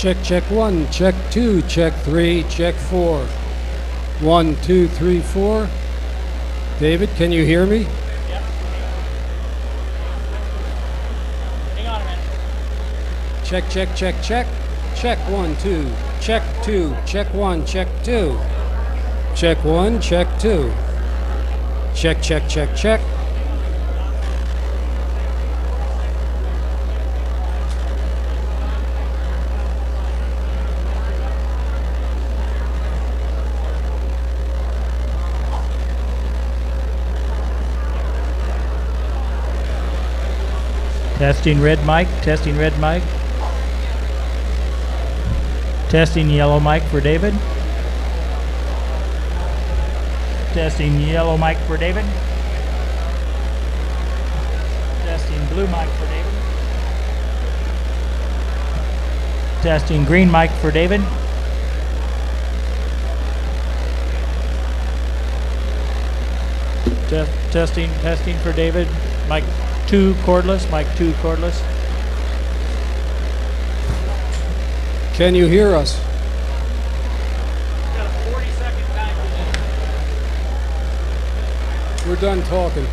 Check one, check two, check three, check four. 1, 2, 3, 4. David, can you hear me? Yep. Hang on a minute. Check. Check 1, 2. Check 2. Check 1, check 2. Check 1, check 2. Check. Testing red mic, testing red mic. Testing yellow mic for David. Testing yellow mic for David. Testing blue mic for David. Testing green mic for David. Testing for David. Mic 2 cordless, mic 2 cordless. Can you hear us? Got a 40-second time. We're done talking.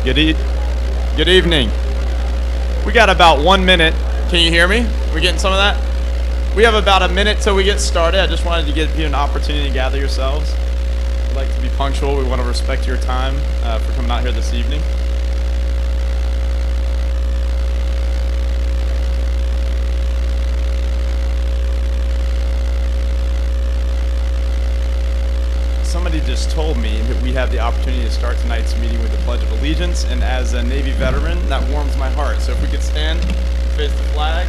Good evening. We got about 1 minute. Can you hear me? We getting some of that? We have about a minute till we get started. I just wanted to give you an opportunity to gather yourselves. We'd like to be punctual. We want to respect your time for coming out here this evening. Somebody just told me that we have the opportunity to start tonight's meeting with the Pledge of Allegiance, and as a Navy veteran, that warms my heart. So if we could stand, face the flag.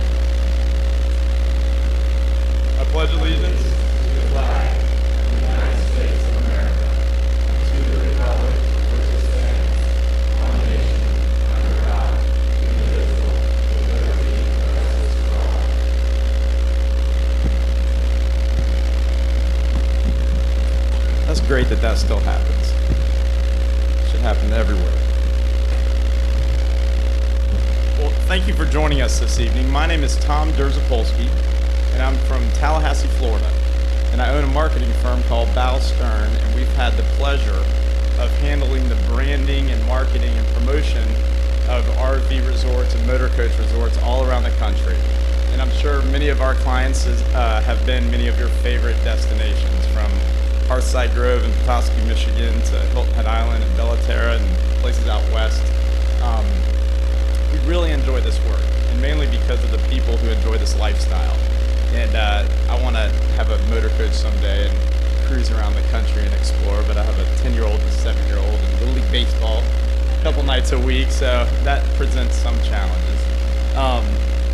I pledge allegiance to the flag of the United States of America, to the republic which stands one nation under God, indivisible, with liberty and justice for all. That's great that still happens. It should happen everywhere. Well, thank you for joining us this evening. My name is Tom Derzapolsky, and I'm from Tallahassee, Florida. And I own a marketing firm called Bow Stern, and we've had the pleasure of handling the branding and marketing and promotion of RV resorts and motor coach resorts all around the country. And I'm sure many of our clients have been many of your favorite destinations, from Hearthside Grove in Petoskey, Michigan, to Hilton Head Island and Bellaterra and places out west. We really enjoy this work, and mainly because of the people who enjoy this lifestyle. And I want to have a motor coach someday and cruise around the country and explore, but I have a 10-year-old and 7-year-old and Little League Baseball a couple nights a week, so that presents some challenges.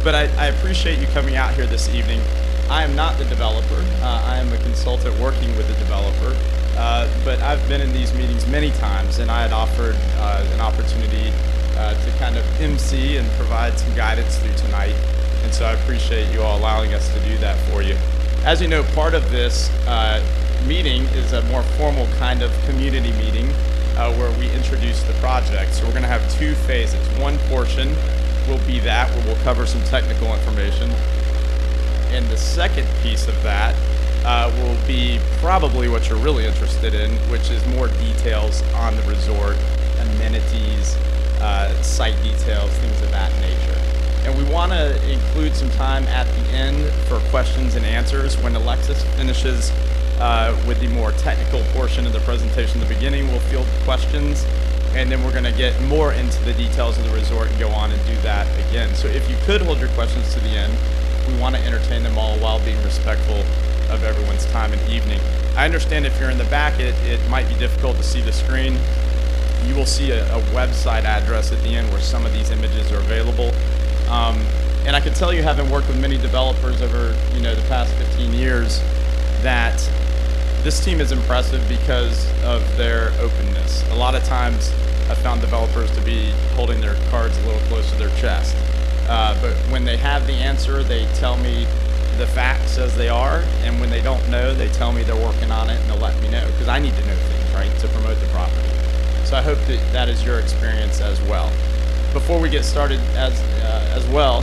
But I appreciate you coming out here this evening. I am not the developer. I am a consultant working with the developer, but I've been in these meetings many times, and I had offered an opportunity to kind of MC and provide some guidance through tonight. And so I appreciate you all allowing us to do that for you. As you know, part of this meeting is a more formal kind of community meeting where we introduce the project. So we're going to have two phases. One portion will be that, where we'll cover some technical information. And the second piece of that will be probably what you're really interested in, which is more details on the resort, amenities, site details, things of that nature. And we want to include some time at the end for questions and answers. When Alexis finishes with the more technical portion of the presentation at the beginning, we'll field questions, and then we're going to get more into the details of the resort and go on and do that again. So if you could hold your questions to the end, we want to entertain them all while being respectful of everyone's time and evening. I understand if you're in the back, it might be difficult to see the screen. You will see a website address at the end where some of these images are available. And I can tell you, having worked with many developers over the past 15 years, that this team is impressive because of their openness. A lot of times I've found developers to be holding their cards a little close to their chest. But when they have the answer, they tell me the facts as they are, and when they don't know, they tell me they're working on it and they'll let me know, because I need to know things, right, to promote the property. So I hope that is your experience as well. Before we get started as well,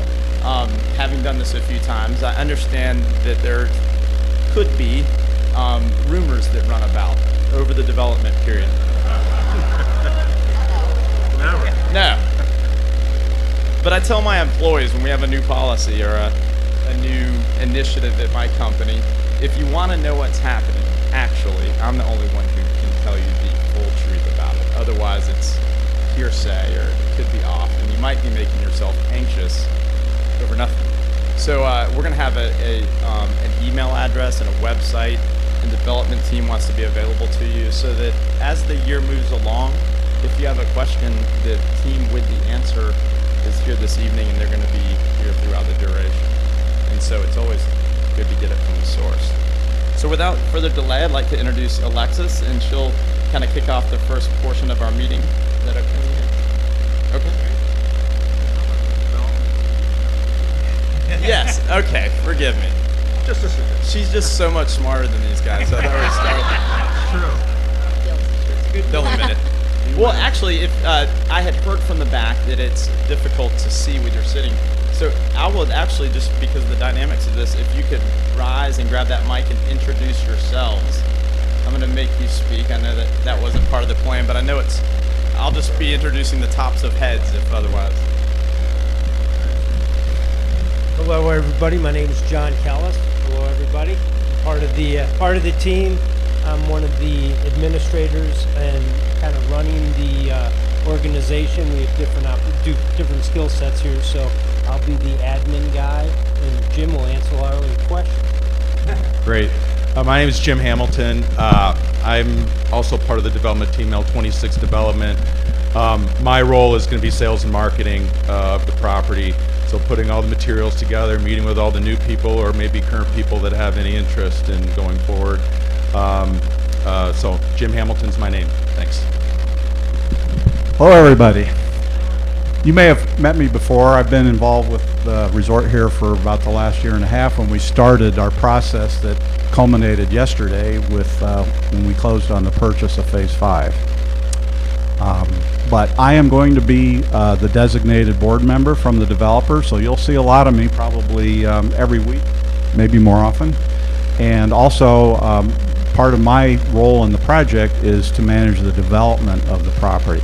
having done this a few times, I understand that there could be rumors that run about over the development period. No. But I tell my employees when we have a new policy or a new initiative at my company, if you want to know what's happening, actually, I'm the only one who can tell you the full truth about it. Otherwise, it's hearsay or it could be off, and you might be making yourself anxious over nothing. So we're going to have an email address and a website, and the development team wants to be available to you so that as the year moves along, if you have a question, the team with the answer is here this evening, and they're going to be here throughout the duration. And so it's always good to get it from the source. So without further delay, I'd like to introduce Alexis, and she'll kind of kick off the first portion of our meeting. Is that okay? Okay. Yes, okay, forgive me. Just a second. She's just so much smarter than these guys, so I thought we'd start with True. They'll admit it. Well, actually, if I had heard from the back that it's difficult to see when you're sitting, so I would actually, just because of the dynamics of this, if you could rise and grab that mic and introduce yourselves. I'm going to make you speak. I know that wasn't part of the plan, but I know it's I'll just be introducing the tops of heads if otherwise. Hello, everybody. My name is John Callis. Hello, everybody. I'm part of the team. I'm one of the administrators and kind of running the organization. We have different skill sets here, so I'll be the admin guy, and Jim will answer all the questions. Great. My name is Jim Hamilton. I'm also part of the development team, L26 Development. My role is going to be sales and marketing of the property. So putting all the materials together, meeting with all the new people or maybe current people that have any interest in going forward. So Jim Hamilton's my name. Thanks. Hello, everybody. You may have met me before. I've been involved with the resort here for about the last year and a half when we started our process that culminated yesterday with when we closed on the purchase of Phase 5. But I am going to be the designated board member from the developer, so you'll see a lot of me probably every week, maybe more often. And also, part of my role in the project is to manage the development of the property.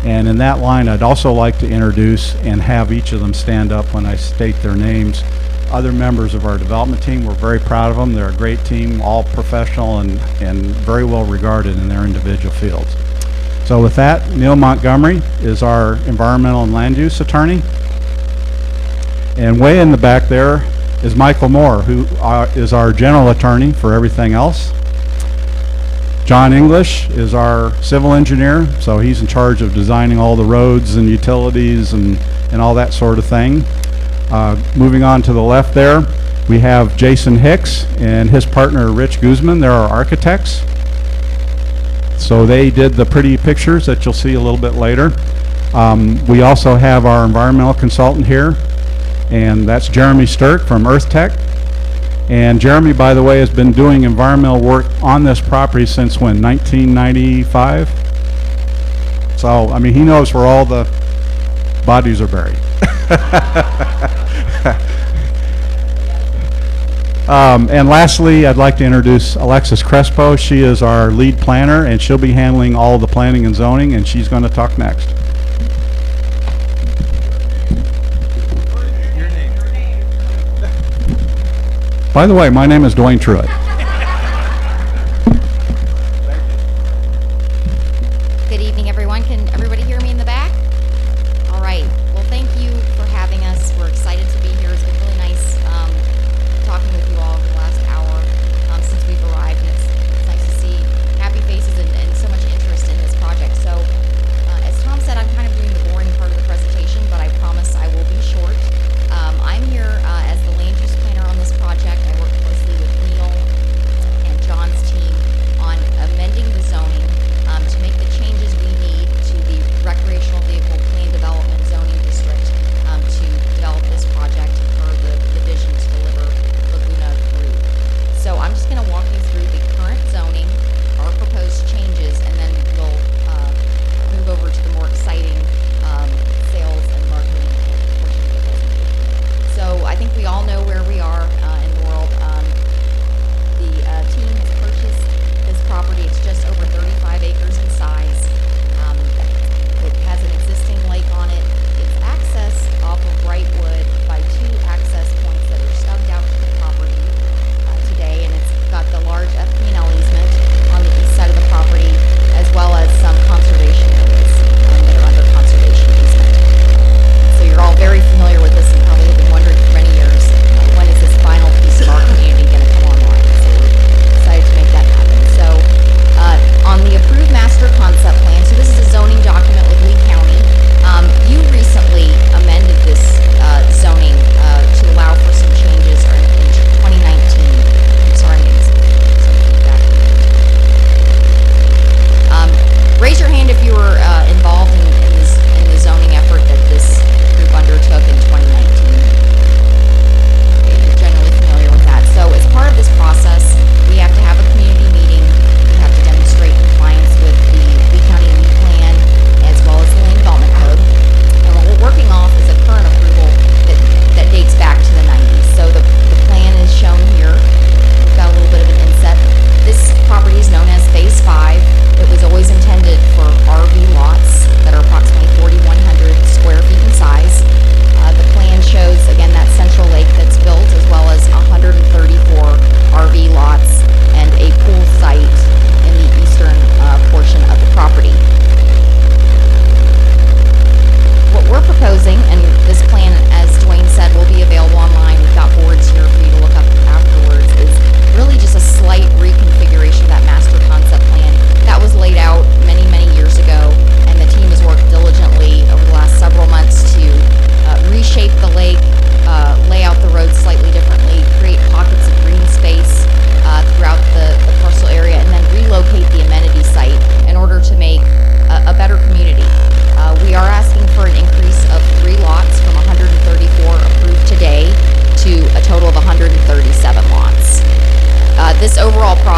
And in that line, I'd also like to introduce and have each of them stand up when I state their names. Other members of our development team, we're very proud of them. They're a great team, all professional and very well regarded in their individual fields. So with that, Neil Montgomery is our environmental and land use attorney. And way in the back there is Michael Moore, who is our general attorney for everything else. John English is our civil engineer, so he's in charge of designing all the roads and utilities and all that sort of thing. Moving on to the left there, we have Jason Hicks and his partner Rich Guzman. They're our architects. So they did the pretty pictures that you'll see a little bit later. We also have our environmental consultant here, and that's Jeremy Sturck from Earth Tech. And Jeremy, by the way, has been doing environmental work on this property since when? 1995? So, I mean, he knows where all the bodies are buried. And lastly, I'd like to introduce Alexis Crespo. She is our lead planner, and she'll be handling all the planning and zoning, and she's going to talk next. By the way, my name is Dwayne Truitt. Good evening, everyone. Can everybody hear me in the back? All right. Well, thank you for having us. We're excited to be here. It's been really nice talking with you all over the last hour since we've arrived. And it's nice to see happy faces and so much interest in this project. So, as Tom said, I'm kind of doing the boring part of the presentation, but I promise I will be short. I'm here as the land use planner on this project. I work closely with Neil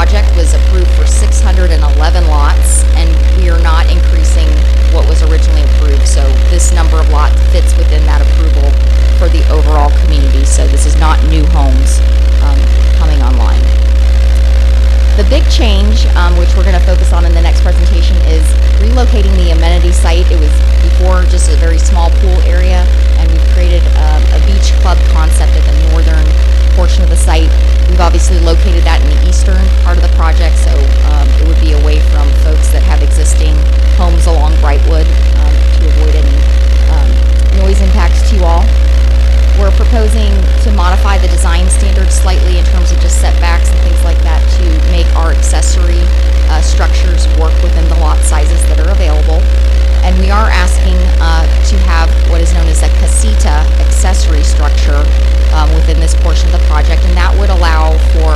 project was approved for 611 lots, and we are not increasing what was originally approved. So this number of lots fits within that approval for the overall community. So this is not new homes coming online. The big change, which we're going to focus on in the next presentation, is relocating the amenity site. It was before just a very small pool area, and we've created a beach club concept at the northern portion of the site. We've obviously located that in the eastern part of the project, so it would be away from folks that have existing homes along Brightwood to avoid any noise impacts to you all. We're proposing to modify the design standards slightly in terms of just setbacks and things like that to make our accessory structures work within the lot sizes that are available. And we are asking to have what is known as a casita accessory structure within this portion of the project, and that would allow for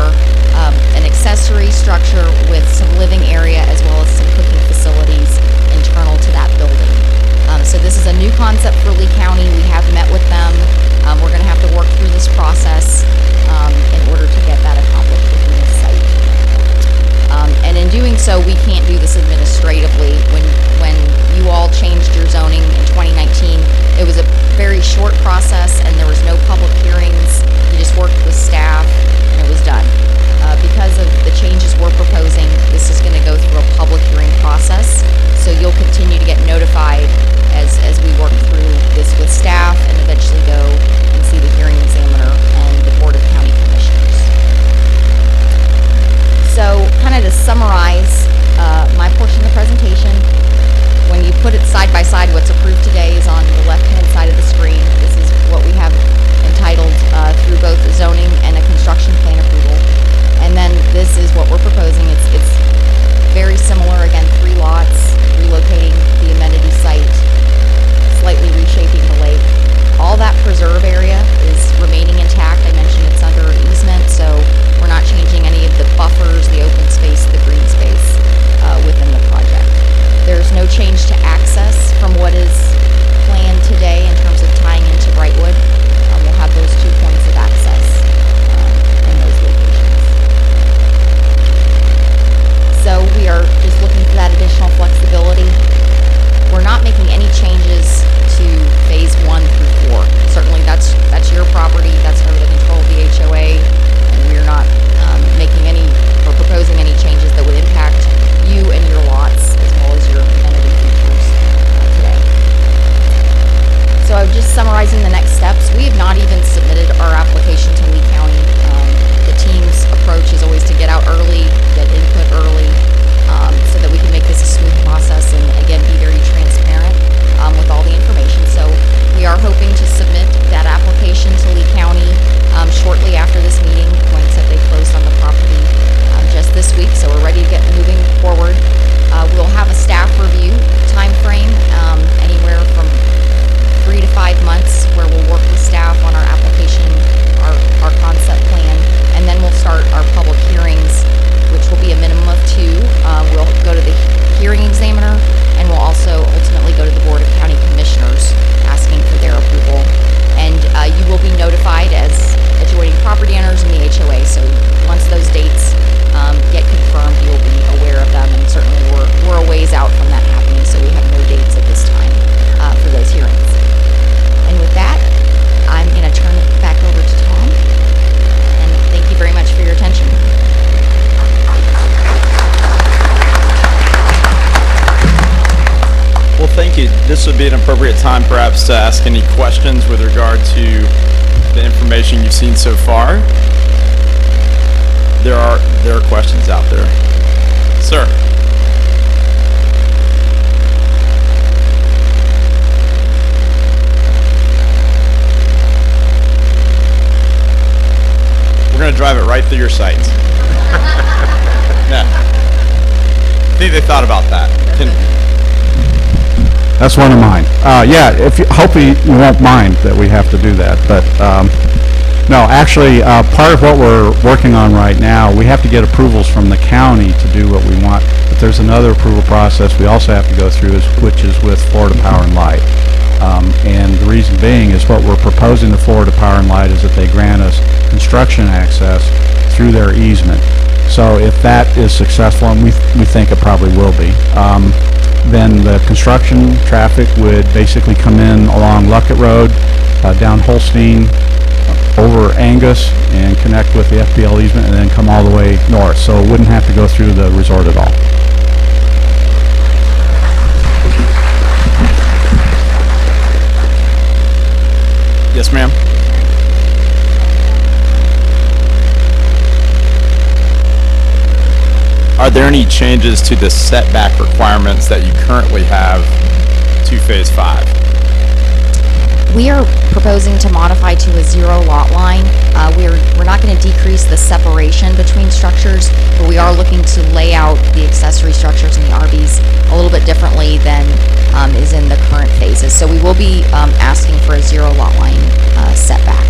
an accessory structure with some living area as well as some cooking facilities internal to that building. So this is a new concept for Lee County. We have met with them. We're going to have to work through this process in order to get that accomplished within this site. And in doing so, we can't do this administratively. When you all changed your zoning in 2019, it was a very short process and there was no public hearings. You just worked with staff and it was done. Because of the changes we're proposing, this is going to go through a public hearing process. So you'll continue to get notified as we work through this with staff and eventually go and see the hearing examiner and the Board of County Commissioners. So kind of to summarize my portion of the presentation, when you put it side by side, what's approved today is on the left-hand side of the screen. This is what we have entitled through both zoning and a construction plan approval. And then this is what we're proposing. It's very similar, again, 3 lots, relocating the amenity site, slightly reshaping the lake. All that preserve area is remaining intact. I mentioned it's under easement, so we're not changing any of the buffers, the open space, the green space within the project. There's no change to access from what is planned today in terms of tying into Brightwood. We'll have those 2 points of access in those locations. So we are just looking for that additional flexibility. We're not making any changes to phase 1 through 4. Certainly that's your property, that's under the control of the HOA, and we're not making any or proposing any changes that would impact you and your lots as well as your amenity features today. So I'm just summarizing the next steps. We have not even submitted our application to Lee County. The team's approach is always to get out early, get input early, so that we can make this a smooth process and again be very transparent with all the information. So we are hoping to submit that application to Lee County shortly after this meeting. When it said they closed on the property just this week, so we're ready to get moving forward. We'll have a staff review time frame, anywhere from 3 to 5 months, where we'll work with staff on our application, our concept plan, and then we'll start our public hearings, which will be a minimum of 2. We'll go to the hearing examiner, and we'll also ultimately go to the Board of County Commissioners asking for their approval. And you will be notified as adjoining property owners in the HOA. So once those dates get confirmed, you'll be aware of them. And certainly we're a ways out from that happening, so we have no dates at this time for those hearings. And with that, I'm going to turn it back over to Tom. And thank you very much for your attention. Well, thank you. This would be an appropriate time perhaps to ask any questions with regard to the information you've seen so far. There are questions out there. Sir. We're going to drive it right through your site. No. I think they thought about that. That's one of mine. Yeah, hopefully you won't mind that we have to do that. But no, actually, part of what we're working on right now, we have to get approvals from the county to do what we want. But there's another approval process we also have to go through, which is with Florida Power and Light. And the reason being is what we're proposing to Florida Power and Light is that they grant us construction access through their easement. So if that is successful, and we think it probably will be, then the construction traffic would basically come in along Luckett Road, down Holstein, over Angus, and connect with the FPL easement, and then come all the way north. So it wouldn't have to go through the resort at all. Yes, ma'am. Are there any changes to the setback requirements that you currently have to Phase 5? We are proposing to modify to a 0 lot line. We're not going to decrease the separation between structures, but we are looking to lay out the accessory structures and the RVs a little bit differently than is in the current phases. So we will be asking for a 0 lot line setback.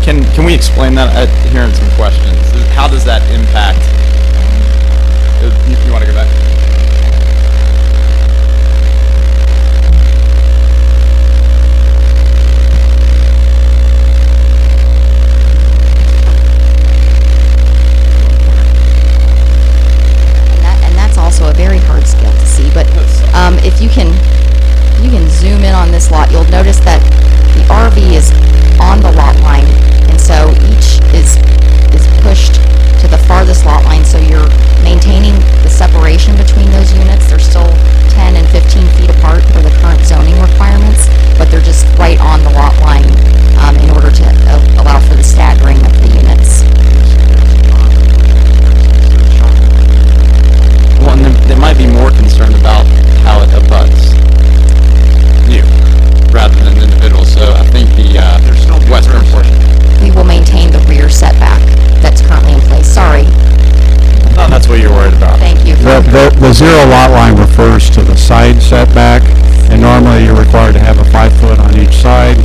Can we explain that? Hearing some questions. How does that impact? You want to go back? And that's also a very hard scale to see. But if you can zoom in on this lot, you'll notice that the RV is on the lot line, and so each is pushed to the farthest lot line, so you're maintaining the separation between those units. They're still 10 and 15 feet apart for the current zoning requirements, but they're just right on the lot line in order to allow for the staggering of the units. Well, and they might be more concerned about how it abuts you rather than the individual. So I think the western portion. We will maintain the rear setback that's currently in place. Sorry. No, that's what you're worried about. Thank you. The 0 lot line refers to the side setback, and normally you're required to have a 5 foot on each side.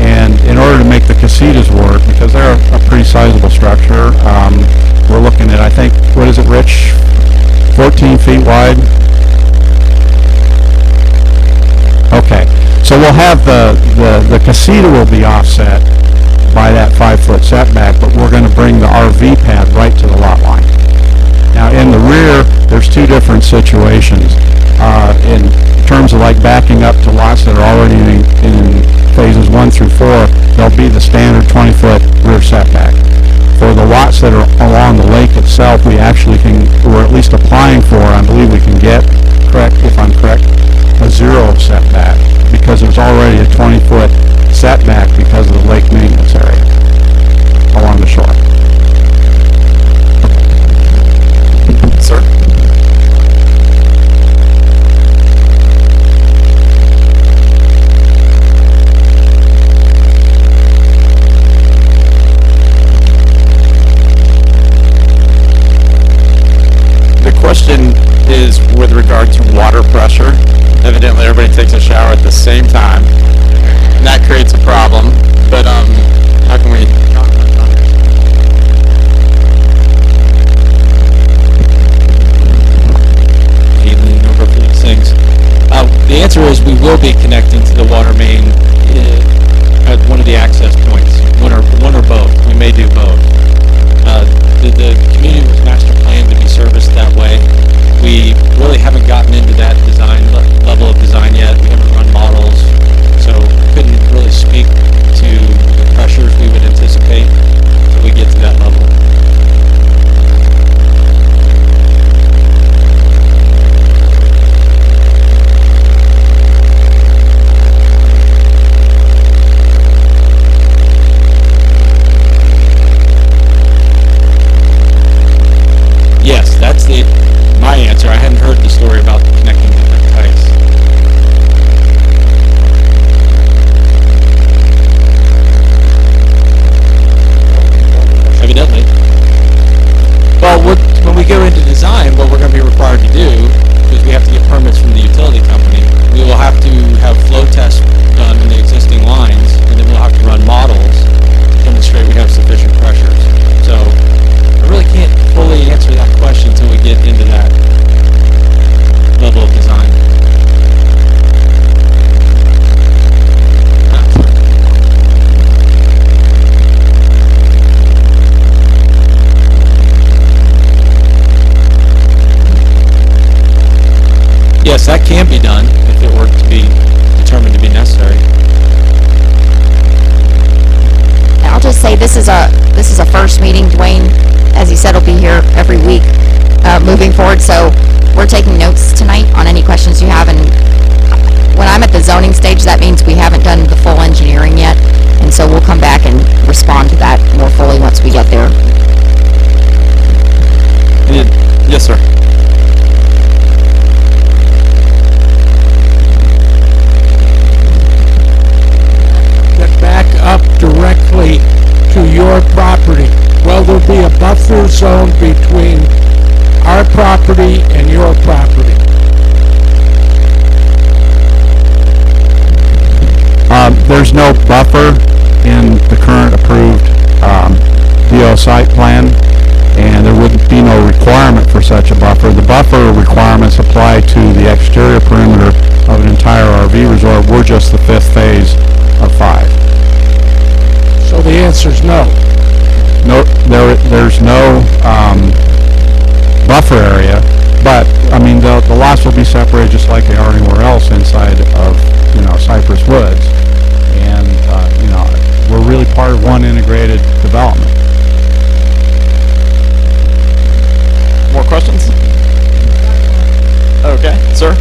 And in order to make the casitas work, because they're a pretty sizable structure, we're looking at, I think, what is it, Rich? 14 feet wide? Okay. So we'll have the casita will be offset by that 5 foot setback, but we're going to bring the RV pad right to the lot line. Now in the rear, there's two different situations. In terms of like backing up to lots that are already in phases 1 through 4, there'll be the standard 20 foot rear setback. For the lots that are along the lake itself, we actually we're at least applying for, I believe we can get, correct, if I'm correct, a 0 setback, because there's already a 20 foot setback because of the lake maintenance area along the shore. Sir? The question is with regard to water pressure. Evidently everybody takes a shower at the same time, and that creates a problem, but how can we... The answer is we will be connecting to the water main at one of the access points, one or both. We may do both. The community was master planned to be serviced that way. We really haven't gotten into that level of design yet. We haven't run models, so couldn't really speak to the pressures we would anticipate until we get to that level. Yes, that's my answer. I hadn't heard the story about connecting different types. Evidently. Well, when we go into design, what we're going to be required to do is we have to get permits from the utility company. We will have to have flow tests done in the existing lines, and then we'll have to run models to demonstrate we have sufficient pressures. So I really can't fully answer that question until we get into that level of yes, that can be done if it were to be determined to be necessary. I'll just say this is a first meeting. Dwayne, as he said, will be here every week moving forward. So we're taking notes tonight on any questions you have. And when I'm at the zoning stage, that means we haven't done the full engineering yet. And so we'll come back and respond to that more fully once we get there. Yes, sir. That back up directly to your property. Will there be a buffer zone between our property and your property? There's no buffer in the current approved DO site plan, and there would be no requirement for such a buffer. The buffer requirements apply to the exterior perimeter of an entire RV resort. We're just the fifth phase of 5. So the answer is no. No, there's no buffer area, but I mean the lots will be separated just like they are anywhere else inside of Cypress Woods, and we're really part of one integrated development. More questions? Okay, sir.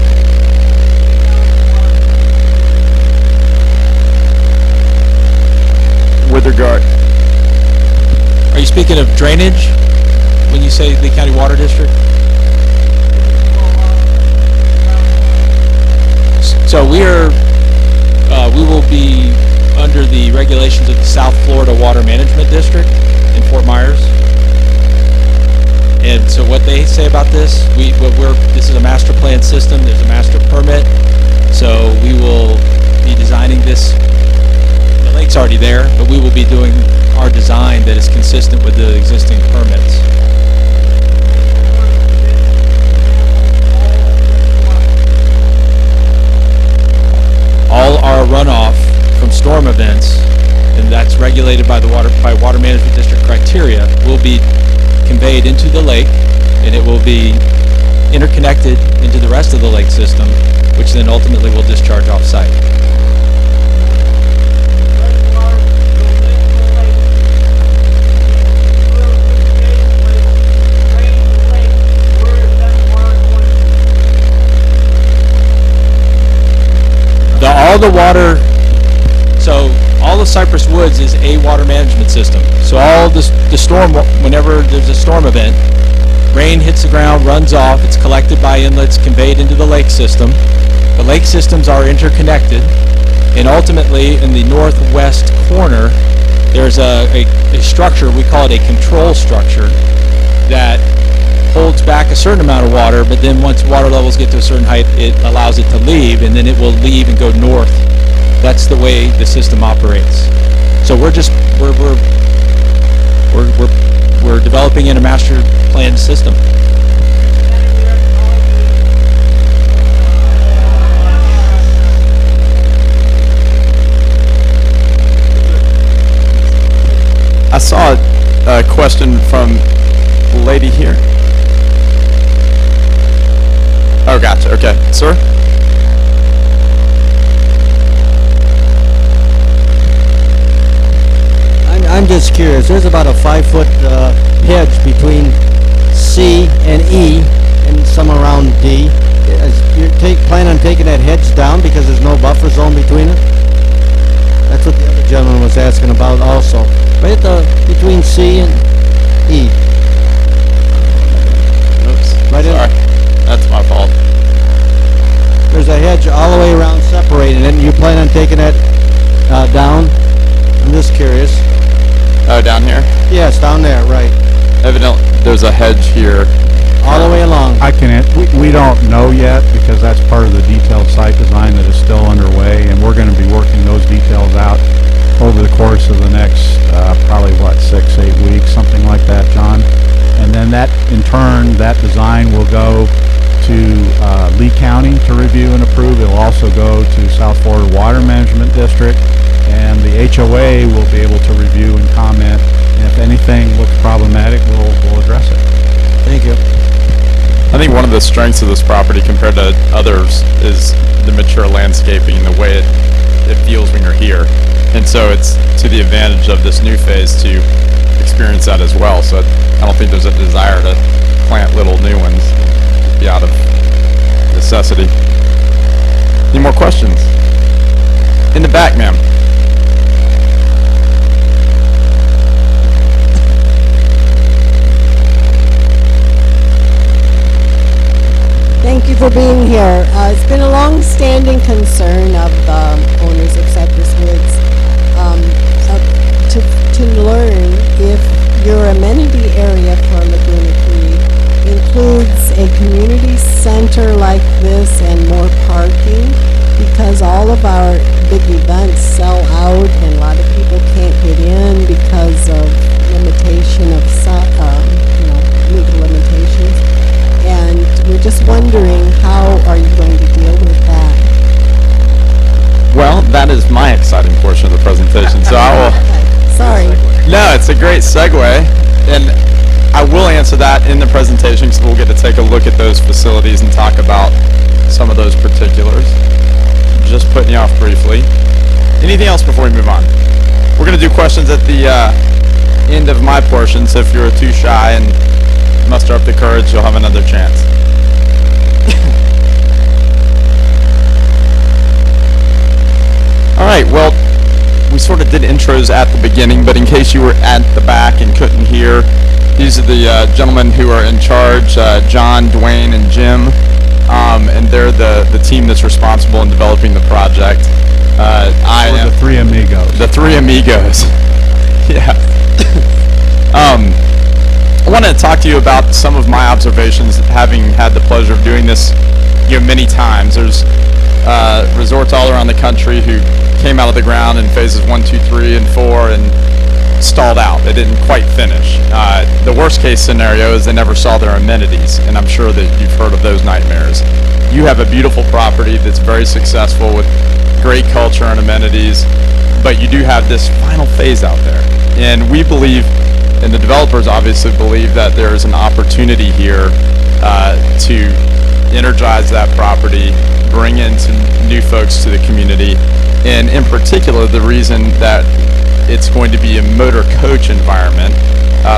With regard, Are you speaking of drainage when you say Lee County Water District? So we will be under the regulations of the South Florida Water Management District in Fort Myers. And so what they say about this, this is a master plan system, there's a master permit, so we will be designing this. The lake's already there, but we will be doing our design that is consistent with the existing permits. All our runoff from storm events, and that's regulated by the Water Management District criteria, will be conveyed into the lake, and it will be interconnected into the rest of the lake system, which then ultimately will discharge off-site. All of Cypress Woods is a water management system. So all the storm, whenever there's a storm event, rain hits the ground, runs off, it's collected by inlets, conveyed into the lake system. The lake systems are interconnected, and ultimately in the northwest corner, there's a structure, we call it a control structure, that holds back a certain amount of water, but then once water levels get to a certain height, it allows it to leave, and then it will leave and go north. That's the way the system operates. So we're developing in a master plan system. I saw a question from the lady here. Oh, gotcha. Okay, sir. I'm just curious. There's about a 5-foot hedge between C and E, and some around D. You plan on taking that hedge down because there's no buffer zone between it? That's what the other gentleman was asking about also. Right between C and E. Oops. Right Sorry. That's my fault. There's a hedge all the way around separating it, and you plan on taking that down? I'm just curious. Oh, down here? Yes, down there, right. Evidently, there's a hedge here. All the way along. We don't know yet because that's part of the detailed site design that is still underway, and we're going to be working those details out over the course of the next probably 6-8 weeks, something like that, John. And then that, in turn, that design will go to Lee County to review and approve. It'll also go to South Florida Water Management District, and the HOA will be able to review and comment, and if anything looks problematic, we'll address it. Thank you. I think one of the strengths of this property compared to others is the mature landscaping, the way it feels when you're here. And so it's to the advantage of this new phase to experience that as well. So I don't think there's a desire to plant little new ones, be out of necessity. Any more questions? In the back, ma'am. Thank you for being here. It's been a long-standing concern of the owners of Cypress Woods to learn if your amenity area for Laguna Creek includes a community center like this and more parking, because all of our big events sell out and a lot of people can't get in because of limitation of legal limitations. And we're just wondering, how are you going to deal with that? Well, that is my exciting portion of the presentation, so I will... Sorry. No, it's a great segue, and I will answer that in the presentation because we'll get to take a look at those facilities and talk about some of those particulars. Just putting you off briefly. Anything else before we move on? We're going to do questions at the end of my portion, so if you're too shy and muster up the courage, you'll have another chance. All right, well, we sort of did intros at the beginning, but in case you were at the back and couldn't hear, these are the gentlemen who are in charge, John, Dwayne, and Jim, and they're the team that's responsible in developing the project. I am the three amigos. The three amigos. Yeah. I wanted to talk to you about some of my observations, having had the pleasure of doing this, many times. There's resorts all around the country who came out of the ground in phases 1, 2, 3, and 4 and stalled out. They didn't quite finish. The worst case scenario is they never saw their amenities, and I'm sure that you've heard of those nightmares. You have a beautiful property that's very successful with great culture and amenities, but you do have this final phase out there. And we believe, and the developers obviously believe, that there is an opportunity here to energize that property, bring in some new folks to the community, and in particular, the reason that it's going to be a motor coach environment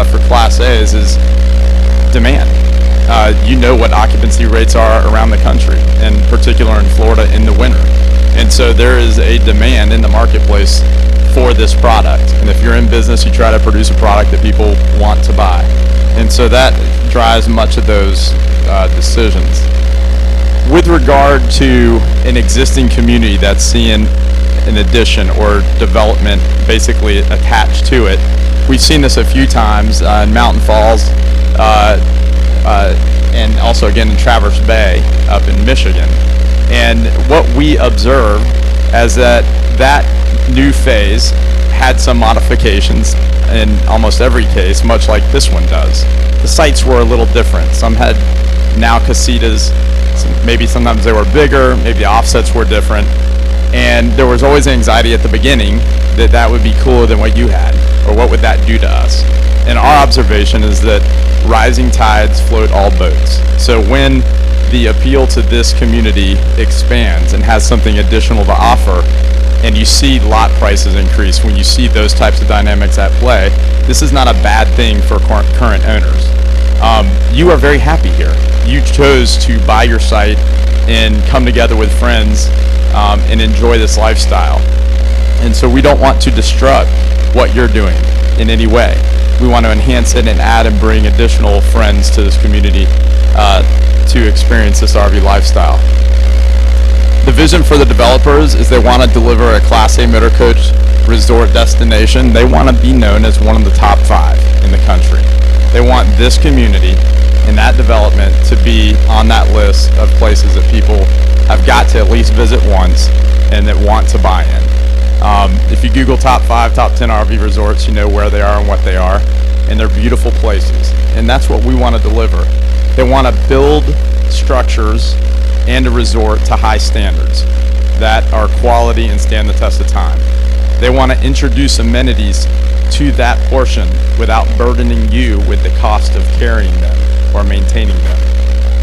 for Class A's is demand. You know what occupancy rates are around the country, in particular in Florida in the winter. And so there is a demand in the marketplace for this product. And if you're in business, you try to produce a product that people want to buy. And so that drives much of those decisions. With regard to an existing community that's seeing an addition or development basically attached to it, we've seen this a few times in Mountain Falls and also again in Traverse Bay up in Michigan. And what we observe is that new phase had some modifications in almost every case, much like this one does. The sites were a little different. Some had now casitas, maybe sometimes they were bigger, maybe the offsets were different, and there was always anxiety at the beginning that that would be cooler than what you had, or what would that do to us. And our observation is that rising tides float all boats. So when the appeal to this community expands and has something additional to offer, and you see lot prices increase, when you see those types of dynamics at play, this is not a bad thing for current owners. You are very happy here. You chose to buy your site and come together with friends and enjoy this lifestyle. And so we don't want to disrupt what you're doing in any way. We want to enhance it and add and bring additional friends to this community to experience this RV lifestyle. The vision for the developers is they want to deliver a Class A motor coach resort destination. They want to be known as one of the top 5 in the country. They want this community and that development to be on that list of places that people have got to at least visit once and that want to buy in. If you Google top 5, top 10 RV resorts, you know where they are and what they are, and they're beautiful places. And that's what we want to deliver. They want to build structures and a resort to high standards that are quality and stand the test of time. They want to introduce amenities to that portion without burdening you with the cost of carrying them or maintaining them.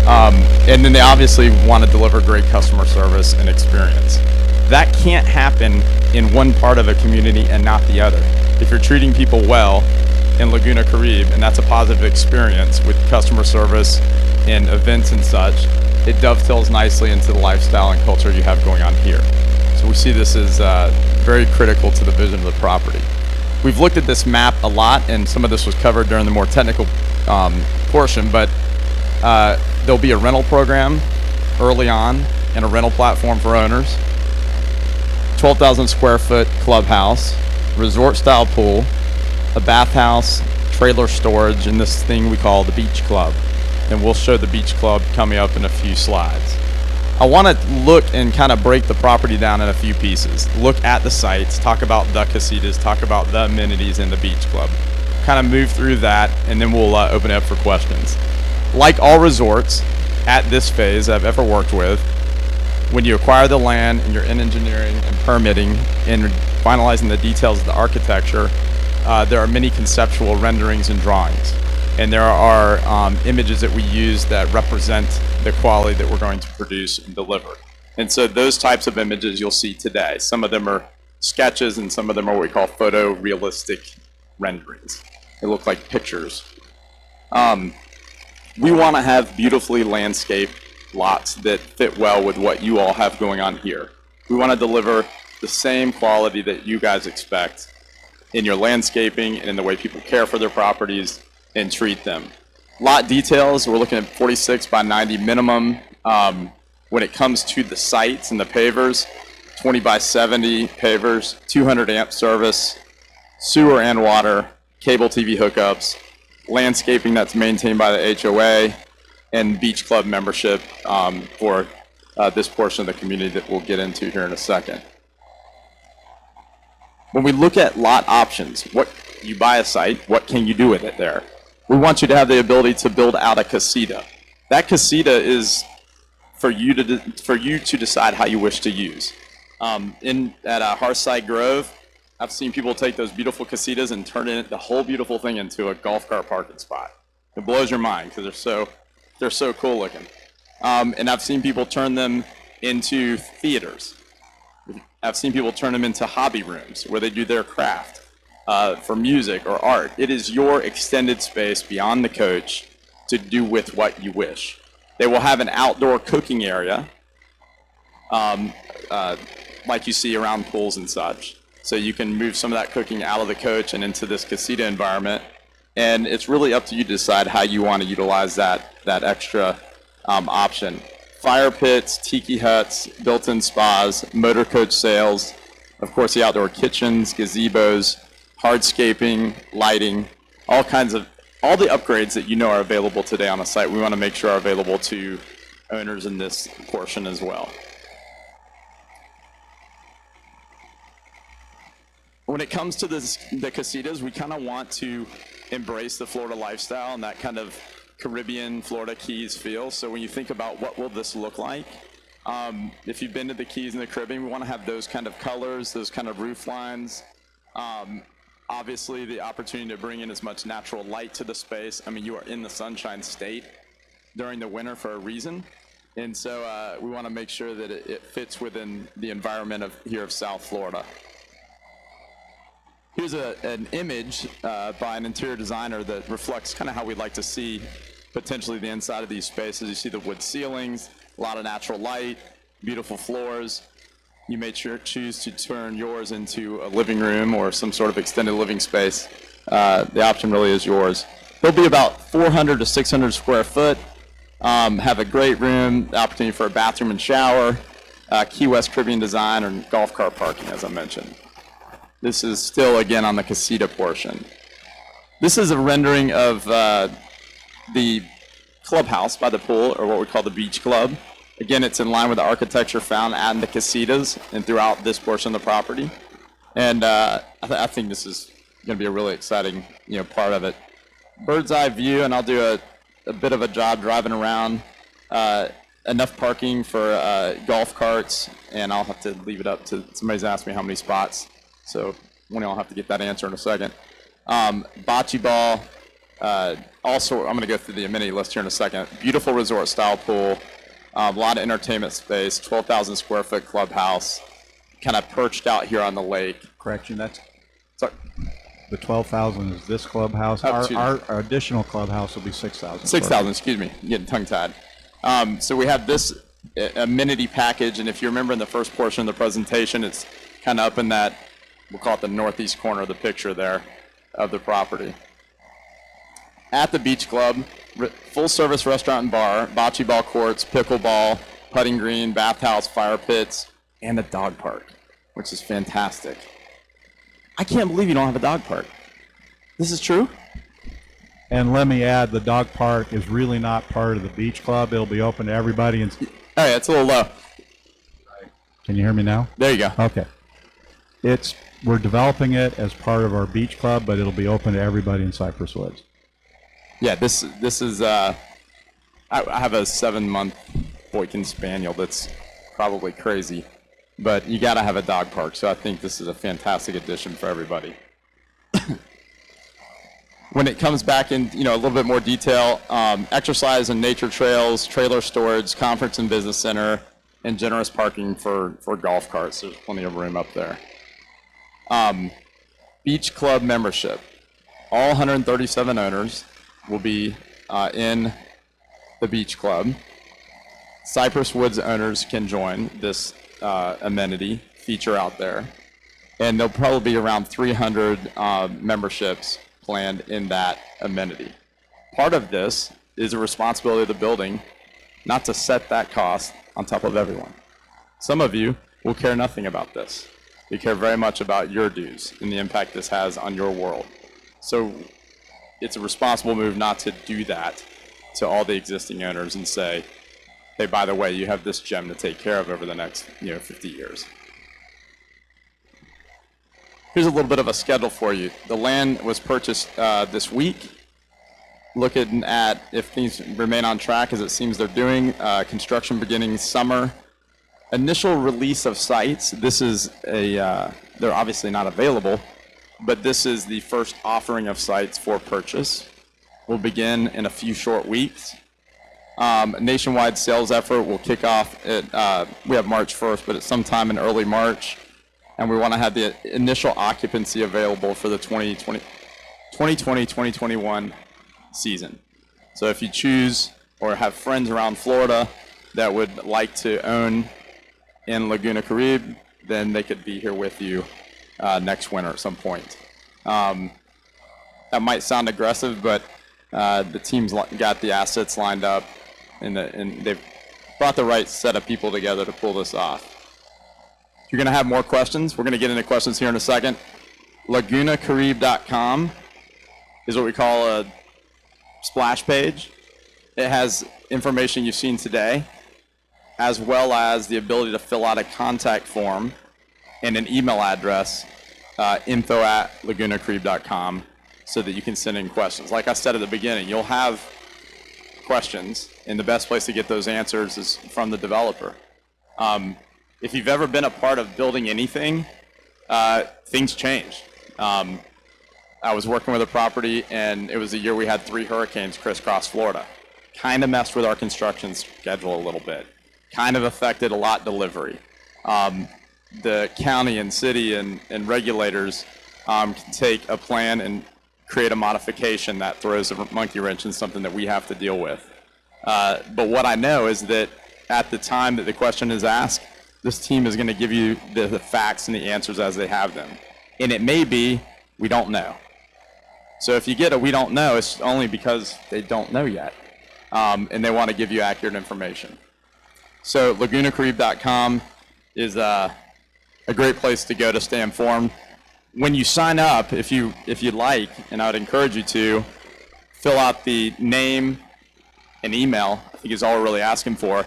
And then they obviously want to deliver great customer service and experience. That can't happen in one part of a community and not the other. If you're treating people well in Laguna Caribe, and that's a positive experience with customer service and events and such, it dovetails nicely into the lifestyle and culture you have going on here. So we see this as very critical to the vision of the property. We've looked at this map a lot, and some of this was covered during the more technical portion, but there'll be a rental program early on and a rental platform for owners, 12,000 square foot clubhouse, resort style pool, a bathhouse, trailer storage, and this thing we call the beach club. And we'll show the beach club coming up in a few slides. I want to look and kind of break the property down in a few pieces. Look at the sites, talk about the casitas, talk about the amenities in the beach club. Kind of move through that, and then we'll open it up for questions. Like all resorts at this phase I've ever worked with, when you acquire the land and you're in engineering and permitting and finalizing the details of the architecture, there are many conceptual renderings and drawings. And there are images that we use that represent the quality that we're going to produce and deliver. And so those types of images you'll see today. Some of them are sketches and some of them are what we call photorealistic renderings. They look like pictures. We want to have beautifully landscaped lots that fit well with what you all have going on here. We want to deliver the same quality that you guys expect in your landscaping and in the way people care for their properties and treat them. Lot details, we're looking at 46 by 90 minimum. When it comes to the sites and the pavers, 20 by 70 pavers, 200 amp service, sewer and water, cable TV hookups, landscaping that's maintained by the HOA, and beach club membership for this portion of the community that we'll get into here in a second. When we look at lot options, what you buy a site, what can you do with it there? We want you to have the ability to build out a casita. That casita is for you to decide how you wish to use. At Hearthside Grove, I've seen people take those beautiful casitas and turn the whole beautiful thing into a golf cart parking spot. It blows your mind because they're so cool looking. And I've seen people turn them into theaters. I've seen people turn them into hobby rooms where they do their craft. For music or art. It is your extended space beyond the coach to do with what you wish. They will have an outdoor cooking area, like you see around pools and such. So you can move some of that cooking out of the coach and into this casita environment. And it's really up to you to decide how you want to utilize that extra option. Fire pits, tiki huts, built-in spas, motor coach sales, of course the outdoor kitchens, gazebos, hardscaping, lighting, all the upgrades that you know are available today on the site, we want to make sure are available to owners in this portion as well. When it comes to the casitas, we kind of want to embrace the Florida lifestyle and that kind of Caribbean, Florida Keys feel. So when you think about what will this look like, if you've been to the Keys and the Caribbean, we want to have those kind of colors, those kind of roof lines. Obviously, the opportunity to bring in as much natural light to the space. I mean, you are in the Sunshine State during the winter for a reason. And so we want to make sure that it fits within the environment here of South Florida. Here's an image by an interior designer that reflects kind of how we'd like to see potentially the inside of these spaces. You see the wood ceilings, a lot of natural light, beautiful floors. You may choose to turn yours into a living room or some sort of extended living space. The option really is yours. They'll be about 400 to 600 square foot, have a great room, the opportunity for a bathroom and shower, Key West Caribbean design, and golf cart parking, as I mentioned. This is still, again, on the casita portion. This is a rendering of the clubhouse by the pool, or what we call the beach club. Again, it's in line with the architecture found at the casitas and throughout this portion of the property. And I think this is going to be a really exciting, part of it. Bird's eye view, and I'll do a bit of a job driving around. Enough parking for golf carts, and I'll have to leave it up to somebody's asked me how many spots, so I'll have to get that answer in a second. Bocce ball, Also, I'm going to go through the amenity list here in a second. Beautiful resort style pool, a lot of entertainment space, 12,000 square foot clubhouse, kind of perched out here on the lake. Correction, that's, So, the 12,000 is this clubhouse. Up to- Our additional clubhouse will be 6,000. 6,000, excuse me, I'm getting tongue-tied. So we have this amenity package, and if you remember in the first portion of the presentation, it's kind of up in that, we'll call it the northeast corner of the picture there of the property. At the beach club, full-service restaurant and bar, bocce ball courts, pickleball, putting green, bathhouse, fire pits, and a dog park, which is fantastic. I can't believe you don't have a dog park. This is true? And let me add, the dog park is really not part of the beach club. It'll be open to everybody. And Oh, yeah, it's a little low. can you hear me now? There you go. Okay. We're developing it as part of our beach club, but it'll be open to everybody in Cypress Woods. Yeah, this is, I have a 7-month Boykin Spaniel that's probably crazy, but you gotta have a dog park, so I think this is a fantastic addition for everybody. When it comes back in, a little bit more detail, exercise and nature trails, trailer storage, conference and business center, and generous parking for golf carts. There's plenty of room up there. Beach club membership. All 137 owners will be in the beach club. Cypress Woods owners can join this amenity feature out there. And there'll probably be around 300 memberships planned in that amenity. Part of this is a responsibility of the building not to set that cost on top of everyone. Some of you will care nothing about this. You care very much about your dues and the impact this has on your world. So it's a responsible move not to do that to all the existing owners and say, hey, by the way, you have this gem to take care of over the next 50 years. Here's a little bit of a schedule for you. The land was purchased this week. Looking at if things remain on track as it seems they're doing, construction beginning summer. Initial release of sites, this is they're obviously not available, but this is the first offering of sites for purchase. Will begin in a few short weeks. Nationwide sales effort will kick off at, we have March 1st, but it's sometime in early March. And we want to have the initial occupancy available for the 2020-2021 season. So if you choose or have friends around Florida that would like to own in Laguna Caribe, then they could be here with you next winter at some point. That might sound aggressive, but the team's got the assets lined up, and they've brought the right set of people together to pull this off. You're going to have more questions. We're going to get into questions here in a second. LagunaCaribe.com is what we call a splash page. It has information you've seen today, as well as the ability to fill out a contact form and an email address, info@LagunaCaribe.com, so that you can send in questions. Like I said at the beginning, you'll have questions, and the best place to get those answers is from the developer. If you've ever been a part of building anything, things change. I was working with a property, and it was the year we had 3 hurricanes crisscross Florida. Kind of messed with our construction schedule a little bit. Kind of affected a lot delivery. The county and city and regulators can take a plan and create a modification that throws a monkey wrench in something that we have to deal with. But what I know is that at the time that the question is asked, this team is going to give you the facts and the answers as they have them. And it may be, we don't know. So if you get a we don't know, it's only because they don't know yet. And they want to give you accurate information. So LagunaCaribe.com is a great place to go to stay informed. When you sign up, if you'd like, and I would encourage you to, fill out the name and email, I think is all we're really asking for.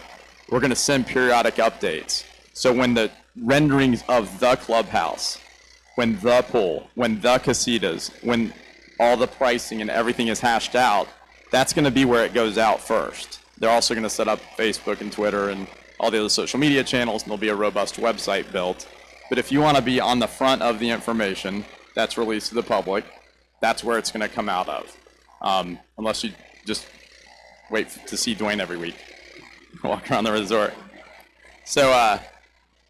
We're going to send periodic updates. So when the renderings of the clubhouse, when the pool, when the casitas, when all the pricing and everything is hashed out, that's going to be where it goes out first. They're also going to set up Facebook and Twitter and all the other social media channels, and there'll be a robust website built. But if you want to be on the front of the information that's released to the public, that's where it's going to come out of. unless you just wait to see Dwayne every week, walk around the resort. So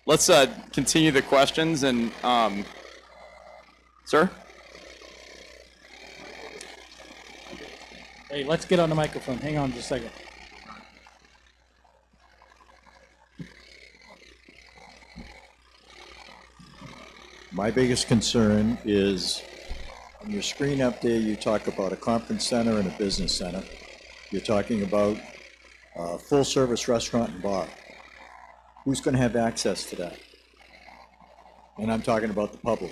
let's continue the questions. And sir? Hey, let's get on the microphone. Hang on just a second. My biggest concern is on your screen up there, you talk about a conference center and a business center. You're talking about a full-service restaurant and bar. Who's going to have access to that? And I'm talking about the public.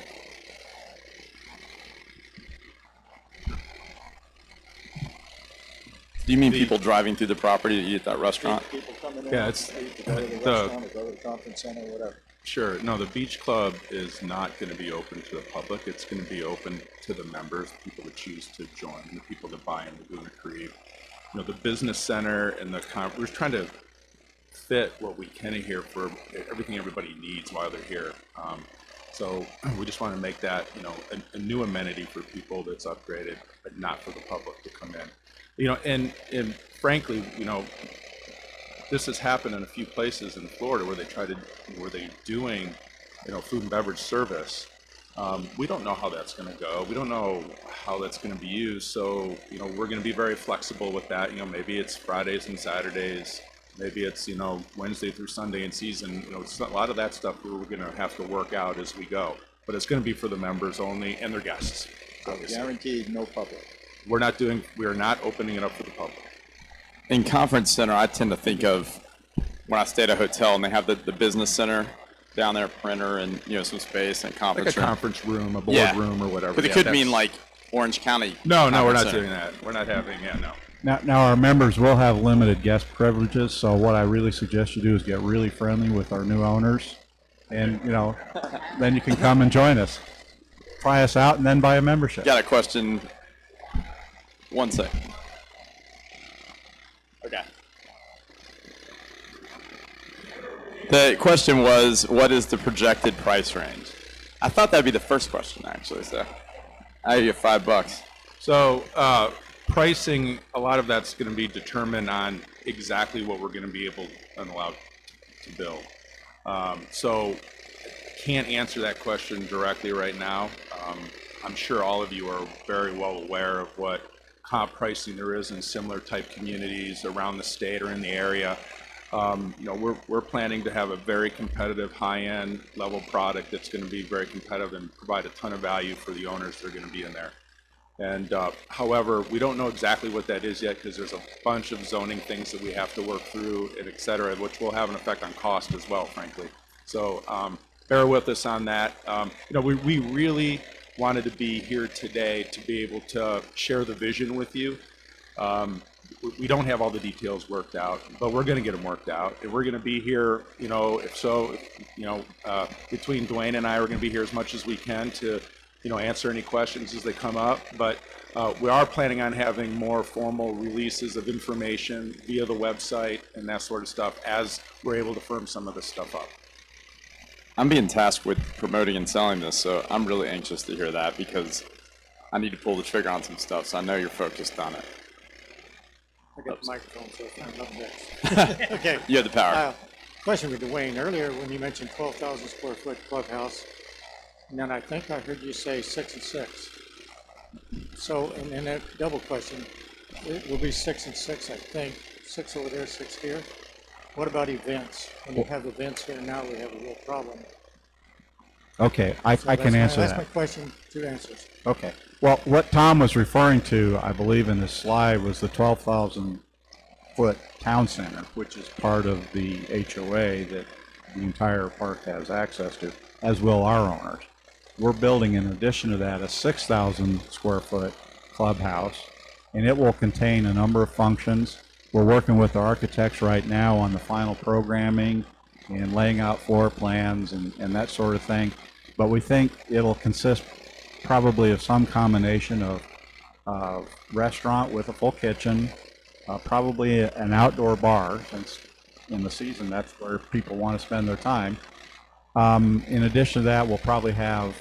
Do you mean people driving through the property to eat at that restaurant? People coming in, Yeah, it's to go to the restaurant or go to the conference center, whatever. Sure. No, the beach club is not going to be open to the public. It's going to be open to the members, the people that choose to join, the people that buy in Laguna Creek. You know, the business center and we're trying to fit what we can here for everything everybody needs while they're here. So we just want to make that, you know, a new amenity for people that's upgraded, but not for the public to come in. You know, and frankly, you know, this has happened in a few places in Florida where they're doing, you know, food and beverage service. We don't know how that's going to go. We don't know how that's going to be used. So, you know, we're going to be very flexible with that. You know, maybe it's Fridays and Saturdays. Maybe it's, you know, Wednesday through Sunday in season. You know, it's a lot of that stuff we're going to have to work out as we go. But it's going to be for the members only and their guests. Obviously. Guaranteed, no public. We are not opening it up for the public. In conference center, I tend to think of when I stay at a hotel and they have the business center down there, printer and, you know, some space and conference Like a room. conference room, a boardroom or whatever. But it could mean like Orange County. No, we're Conference not Center. doing that. We're not having, no. Now our members will have limited guest privileges, so what I really suggest you do is get really friendly with our new owners, and, you know, then you can come and join us. Try us out and then buy a membership. Got a question. 1 second. Okay. The question was, what is the projected price range? I thought that'd be the first question, actually, so I owe you $5. So pricing, a lot of that's going to be determined on exactly what we're going to be able and allowed to build. So can't answer that question directly right now. I'm sure all of you are very well aware of what comp pricing there is in similar type communities around the state or in the area. You know, we're planning to have a very competitive high-end level product that's going to be very competitive and provide a ton of value for the owners that are going to be in there. And however, we don't know exactly what that is yet because there's a bunch of zoning things that we have to work through and et cetera, which will have an effect on cost as well, frankly. So bear with us on that. You know, we really wanted to be here today to be able to share the vision with you. We don't have all the details worked out, but we're going to get them worked out. And we're going to be here, you know, between Dwayne and I, we're going to be here as much as we can to, you know, answer any questions as they come up. But we are planning on having more formal releases of information via the website and that sort of stuff as we're able to firm some of this stuff up. I'm being tasked with promoting and selling this, so I'm really anxious to hear that because I need to pull the trigger on some stuff, so I know you're focused on it. I got the microphone, so I'm up next. Okay. You have the power. Question for Dwayne. Earlier, when you mentioned 12,000 square foot clubhouse, and then I think I heard you say 6 and 6. So, and that double question, it will be 6 and 6, I think. 6 over there, 6 here. What about events? When you have events here now, we have a real problem. Okay, I can answer that. That's my question, 2 answers. Okay. Well, what Tom was referring to, I believe in his slide, was the 12,000-foot town center, which is part of the HOA that the entire park has access to, as will our owners. We're building, in addition to that, a 6,000-square-foot clubhouse, and it will contain a number of functions. We're working with the architects right now on the final programming and laying out floor plans and that sort of thing. But we think it'll consist probably of some combination of restaurant with a full kitchen, probably an outdoor bar, since in the season that's where people want to spend their time. In addition to that, we'll probably have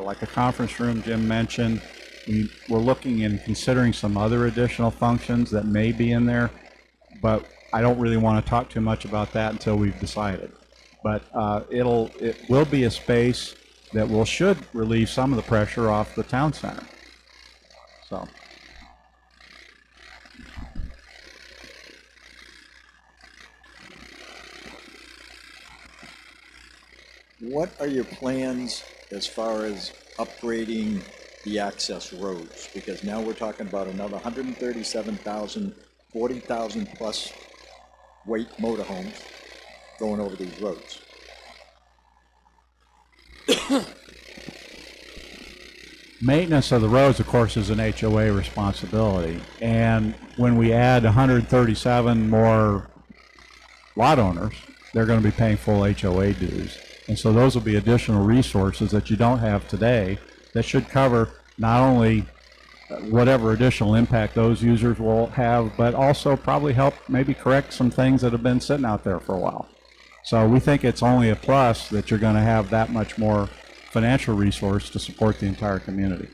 like a conference room Jim mentioned. We're looking and considering some other additional functions that may be in there, but I don't really want to talk too much about that until we've decided. But it will be a space that should relieve some of the pressure off the town center. So. What are your plans as far as upgrading the access roads? Because now we're talking about another 137,000, 40,000 plus weight motorhomes going over these roads. Maintenance of the roads, of course, is an HOA responsibility. And when we add 137 more lot owners, they're going to be paying full HOA dues. And so those will be additional resources that you don't have today that should cover not only whatever additional impact those users will have, but also probably help maybe correct some things that have been sitting out there for a while. So we think it's only a plus that you're going to have that much more financial resource to support the entire community.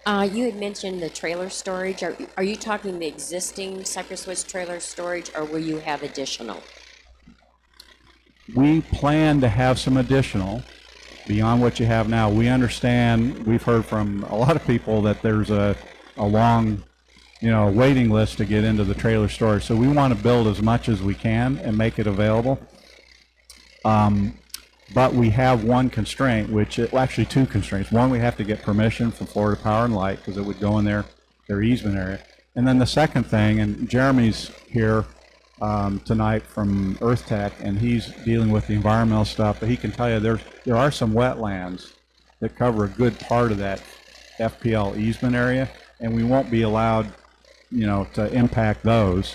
You had mentioned the trailer storage. Are you talking the existing Cypress Woods trailer storage, or will you have additional? We plan to have some additional beyond what you have now. We understand, we've heard from a lot of people that there's a long, waiting list to get into the trailer storage. So we want to build as much as we can and make it available. But we have one constraint, actually two constraints. One, we have to get permission from Florida Power and Light because it would go in their easement area. And then the second thing, and Jeremy's here tonight from Earth Tech, and he's dealing with the environmental stuff, but he can tell you there are some wetlands that cover a good part of that FPL easement area, and we won't be allowed, to impact those.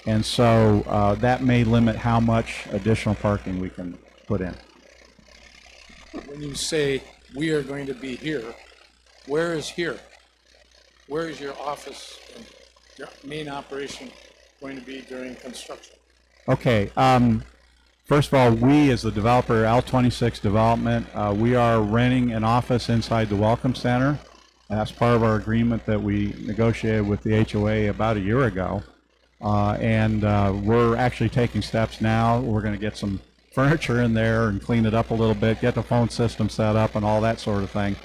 And so that may limit how much additional parking we can put in. When you say we are going to be here, where is here? Where is your office and your main operation going to be during construction? Okay. First of all, we as the developer, L26 Development, we are renting an office inside the Welcome Center. That's part of our agreement that we negotiated with the HOA about a year ago. And we're actually taking steps now. We're going to get some furniture in there and clean it up a little bit, get the phone system set up and all that sort of thing.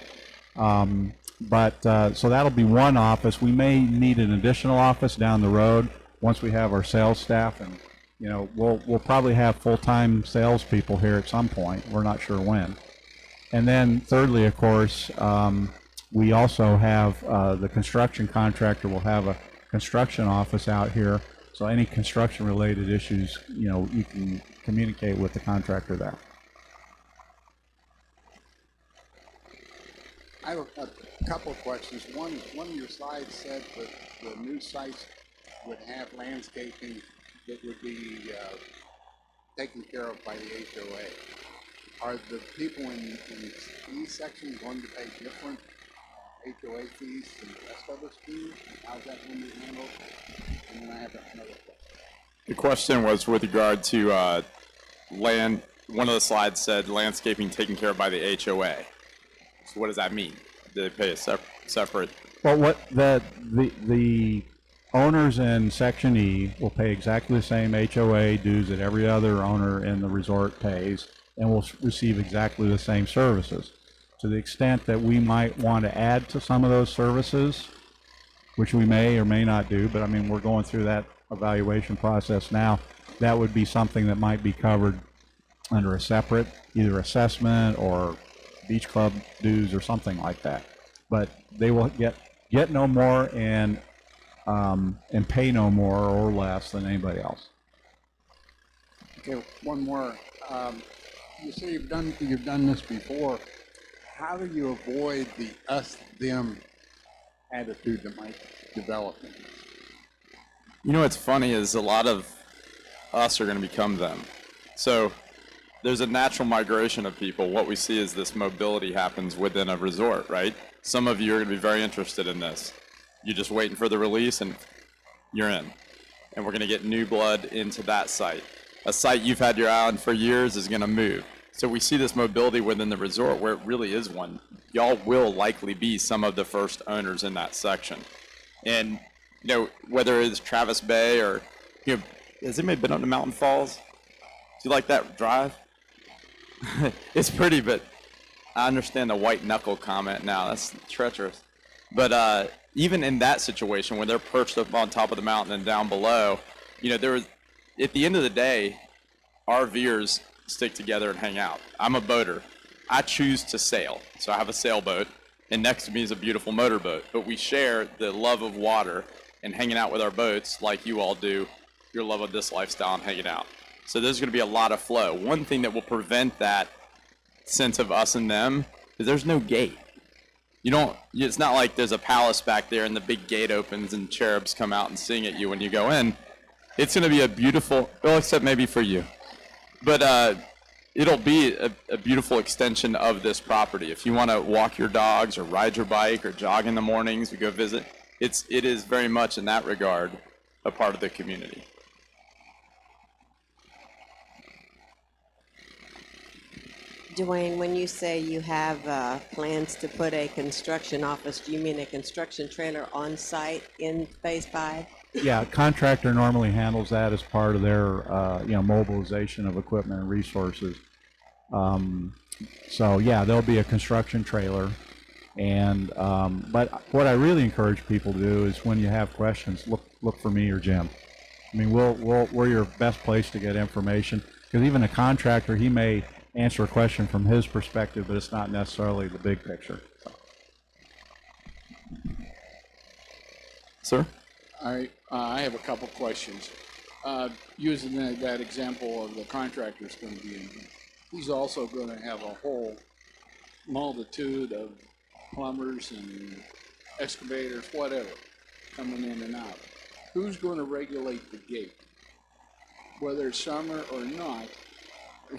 So that'll be one office. We may need an additional office down the road once we have our sales staff, and we'll probably have full-time salespeople here at some point. We're not sure when. And then thirdly, of course, we also have the construction contractor will have a construction office out here. So any construction-related issues, you can communicate with the contractor there. I have a couple of questions. One of your slides said that the new sites would have landscaping that would be taken care of by the HOA. Are the people in these sections going to pay different HOA fees than the rest of us do? How's that going to be handled? And then I have another question. The question was with regard to land. One of the slides said landscaping taken care of by the HOA. So what does that mean? Do they pay a separate? Well, what the owners in Section E will pay exactly the same HOA dues that every other owner in the resort pays, and will receive exactly the same services. To the extent that we might want to add to some of those services, which we may or may not do, but I mean, we're going through that evaluation process now, that would be something that might be covered under a separate either assessment or beach club dues or something like that. But they will get no more and pay no more or less than anybody else. Okay, one more. You say you've done this before. How do you avoid the us-them attitude that might develop in this? What's funny is a lot of us are going to become them. So there's a natural migration of people. What we see is this mobility happens within a resort, right? Some of you are going to be very interested in this. You're just waiting for the release and you're in. And we're going to get new blood into that site. A site you've had your eye on for years is going to move. So we see this mobility within the resort where it really is one. Y'all will likely be some of the first owners in that section. And, you know, whether it's Travis Bay or, you know, has anybody been up to Mountain Falls? Do you like that drive? It's pretty, but I understand the white knuckle comment now. That's treacherous. But even in that situation where they're perched up on top of the mountain and down below, you know, at the end of the day, RVers stick together and hang out. I'm a boater. I choose to sail, so I have a sailboat, and next to me is a beautiful motorboat. But we share the love of water and hanging out with our boats like you all do, your love of this lifestyle and hanging out. So there's going to be a lot of flow. One thing that will prevent that sense of us and them is there's no gate. It's not like there's a palace back there and the big gate opens and cherubs come out and sing at you when you go in. It's going to be a beautiful, well, except maybe for you. But it'll be a beautiful extension of this property. If you want to walk your dogs or ride your bike or jog in the mornings, we go visit. It is very much in that regard a part of the community. Dwayne, when you say you have plans to put a construction office, do you mean a construction trailer on site in Phase 5? Yeah, contractor normally handles that as part of their, mobilization of equipment and resources. So yeah, there'll be a construction trailer. And, but what I really encourage people to do is when you have questions, look for me or Jim. I mean, we're your best place to get information, because even a contractor, he may answer a question from his perspective, but it's not necessarily the big picture. Sir? I have a couple questions. Using that example of the contractor's going to be in, he's also going to have a whole multitude of plumbers and excavators, whatever, coming in and out. Who's going to regulate the gate? Whether it's summer or not,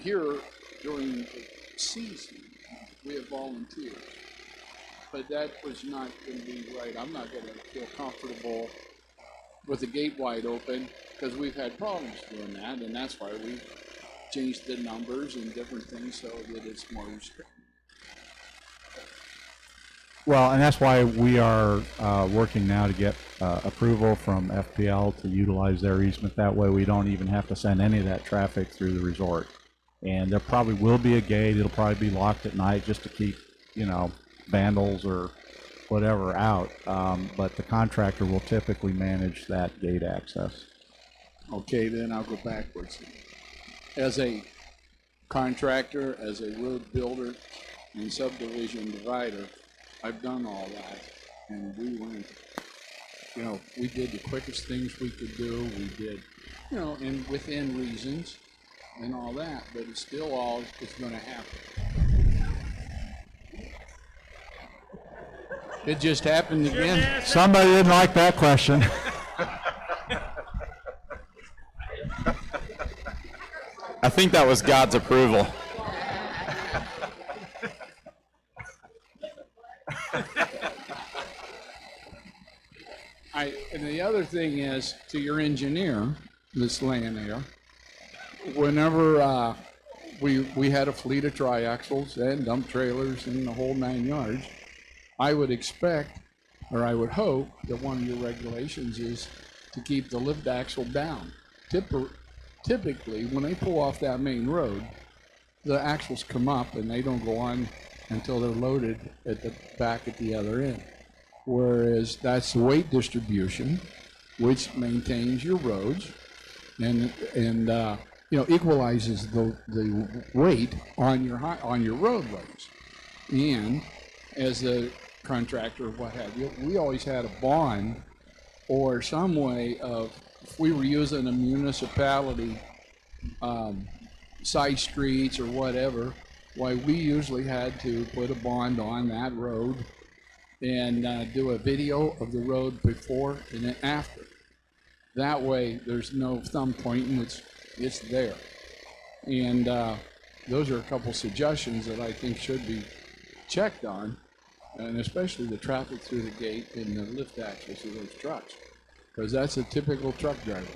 here during the season, we have volunteers. But that was not going to be right. I'm not going to feel comfortable with the gate wide open because we've had problems doing that, and that's why we changed the numbers and different things so that it's more restricted. Well, and that's why we are working now to get approval from FPL to utilize their easement. That way we don't even have to send any of that traffic through the resort. And there probably will be a gate. It'll probably be locked at night just to keep, vandals or whatever out. But the contractor will typically manage that gate access. Okay, then I'll go backwards. As a contractor, as a road builder and subdivision divider, I've done all that, and we went, we did the quickest things we could do. We did, and within reasons and all that, but it's still all is going to happen. It just happened again. Somebody didn't like that question. I think that was God's approval. And the other thing is, to your engineer that's laying there, whenever we had a fleet of triaxles and dump trailers and the whole 9 yards, I would expect, or I would hope, that one of your regulations is to keep the lift axle down. Typically, when they pull off that main road, the axles come up and they don't go on until they're loaded at the back at the other end. Whereas that's the weight distribution, which maintains your roads and equalizes the weight on your roadways. And as a contractor, what have you, we always had a bond or some way of, if we were using a municipality side streets or whatever, why we usually had to put a bond on that road and do a video of the road before and then after. That way, there's no thumb pointing, it's there. And those are a couple suggestions that I think should be checked on, and especially the traffic through the gate and the lift axles of those trucks, because that's a typical truck driver.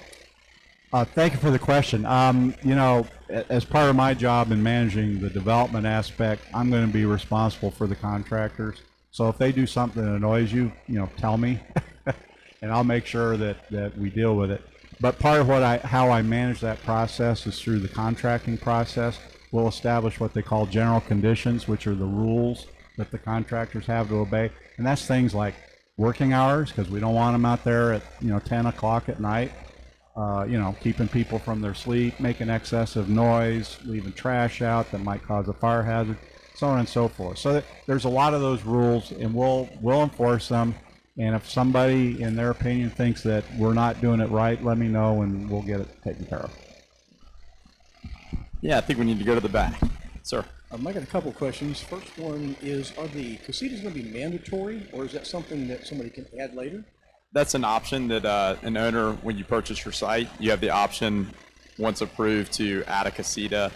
Thank you for the question. As part of my job in managing the development aspect, I'm going to be responsible for the contractors. So if they do something that annoys you, tell me, and I'll make sure that we deal with it. But part of how I manage that process is through the contracting process. We'll establish what they call general conditions, which are the rules that the contractors have to obey, and that's things like working hours, because we don't want them out there at 10 o'clock at night. Keeping people from their sleep, making excessive noise, leaving trash out that might cause a fire hazard, so on and so forth. So there's a lot of those rules, and we'll enforce them. And if somebody, in their opinion, thinks that we're not doing it right, let me know, and we'll get it taken care of. Yeah, I think we need to go to the back. Sir. I got a couple questions. First one is, are the casitas going to be mandatory, or is that something that somebody can add later? That's an option that an owner, when you purchase your site, you have the option, once approved, to add a casita.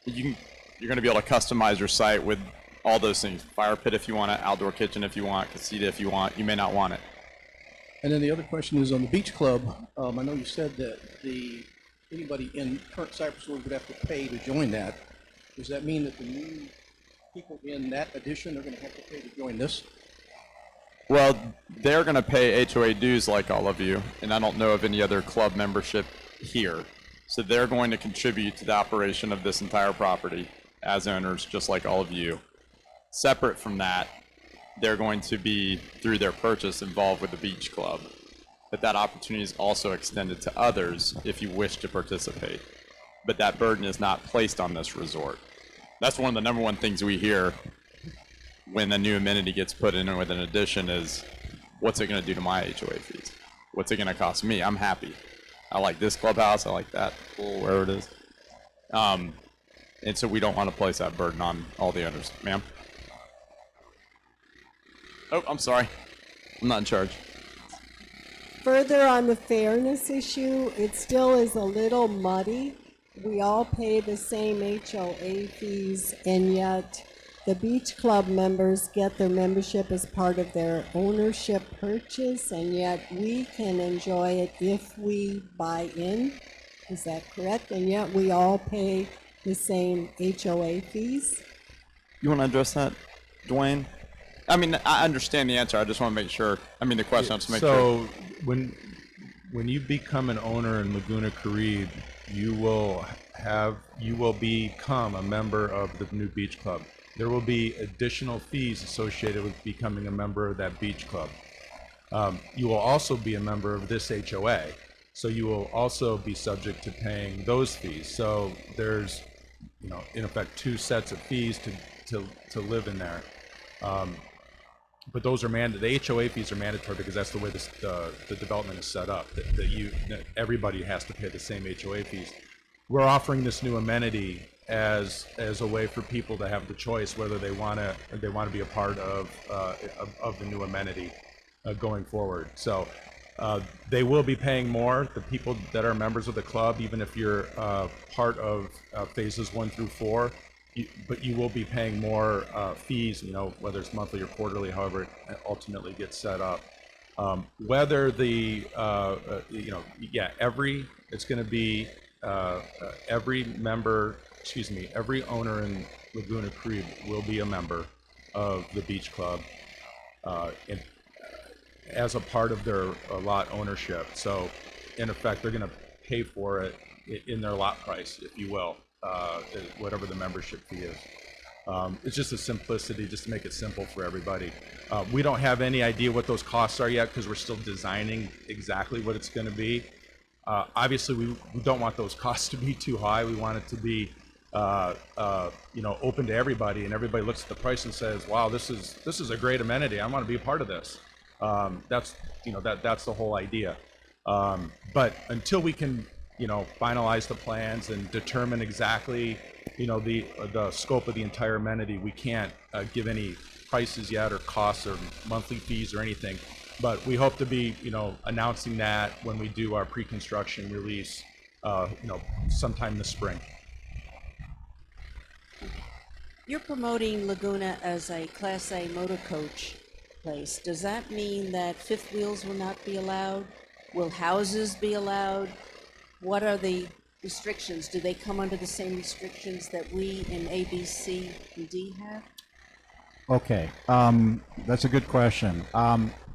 You're going to be able to customize your site with all those things. Fire pit if you want it, outdoor kitchen if you want, casita if you want. You may not want it. And then the other question is on the beach club. I know you said that anybody in current Cypress would have to pay to join that. Does that mean that the new people in that addition are going to have to pay to join this? Well, they're going to pay HOA dues like all of you, and I don't know of any other club membership here. So they're going to contribute to the operation of this entire property as owners, just like all of you. Separate from that, they're going to be, through their purchase, involved with the beach club. But that opportunity is also extended to others if you wish to participate. But that burden is not placed on this resort. That's one of the number one things we hear when a new amenity gets put in with an addition is, what's it going to do to my HOA fees? What's it going to cost me? I'm happy. I like this clubhouse. I like that pool, wherever it is. And so we don't want to place that burden on all the owners. Ma'am? Oh, I'm sorry. I'm not in charge. Further on the fairness issue, it still is a little muddy. We all pay the same HOA fees, and yet the beach club members get their membership as part of their ownership purchase, and yet we can enjoy it if we buy in. Is that correct? And yet we all pay the same HOA fees? You want to address that, Dwayne? I mean, I understand the answer. I just want to make sure. I mean, the question I have to make sure. So when you become an owner in Laguna Carib, you will become a member of the new beach club. There will be additional fees associated with becoming a member of that beach club. You will also be a member of this HOA, so you will also be subject to paying those fees. So there's, in effect, two sets of fees to live in there. But those are the HOA fees are mandatory because that's the way the development is set up. That everybody has to pay the same HOA fees. We're offering this new amenity as a way for people to have the choice whether they want to be a part of the new amenity going forward. So they will be paying more. The people that are members of the club, even if you're part of phases 1 through 4. But you will be paying more fees, whether it's monthly or quarterly, however it ultimately gets set up. Whether it's going to be every owner in Laguna Carib will be a member of the beach club as a part of their lot ownership. So, in effect, they're going to pay for it in their lot price, if you will. Whatever the membership fee is. It's just a simplicity, just to make it simple for everybody. We don't have any idea what those costs are yet because we're still designing exactly what it's going to be. Obviously, we don't want those costs to be too high. We want it to be open to everybody, and everybody looks at the price and says, "Wow, this is a great amenity. I want to be a part of this." That's the whole idea. But until we can finalize the plans and determine exactly, the scope of the entire amenity, we can't give any prices yet or costs or monthly fees or anything. But we hope to be, announcing that when we do our pre-construction release, sometime this spring. You're promoting Laguna as a Class A motor coach place. Does that mean that fifth wheels will not be allowed? Will houses be allowed? what are the restrictions? Do they come under the same restrictions that we in A, B, C, and D have? Okay, that's a good question.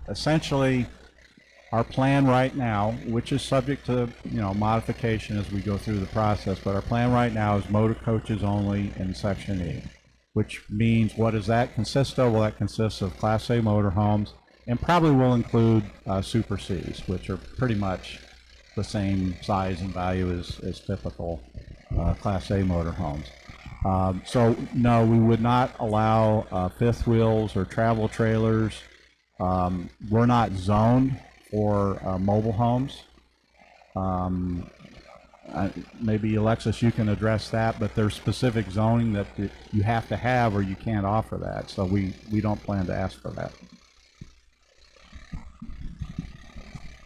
Essentially, our plan right now, which is subject to, modification as we go through the process, but our plan right now is motor coaches only in Section E, which means what does that consist of? Well, that consists of Class A motorhomes and probably will include Super Cs, which are pretty much the same size and value as typical Class A motorhomes. So no, we would not allow fifth wheels or travel trailers. We're not zoned for mobile homes. Maybe Alexis, you can address that, but there's specific zoning that you have to have or you can't offer that. So we don't plan to ask for that.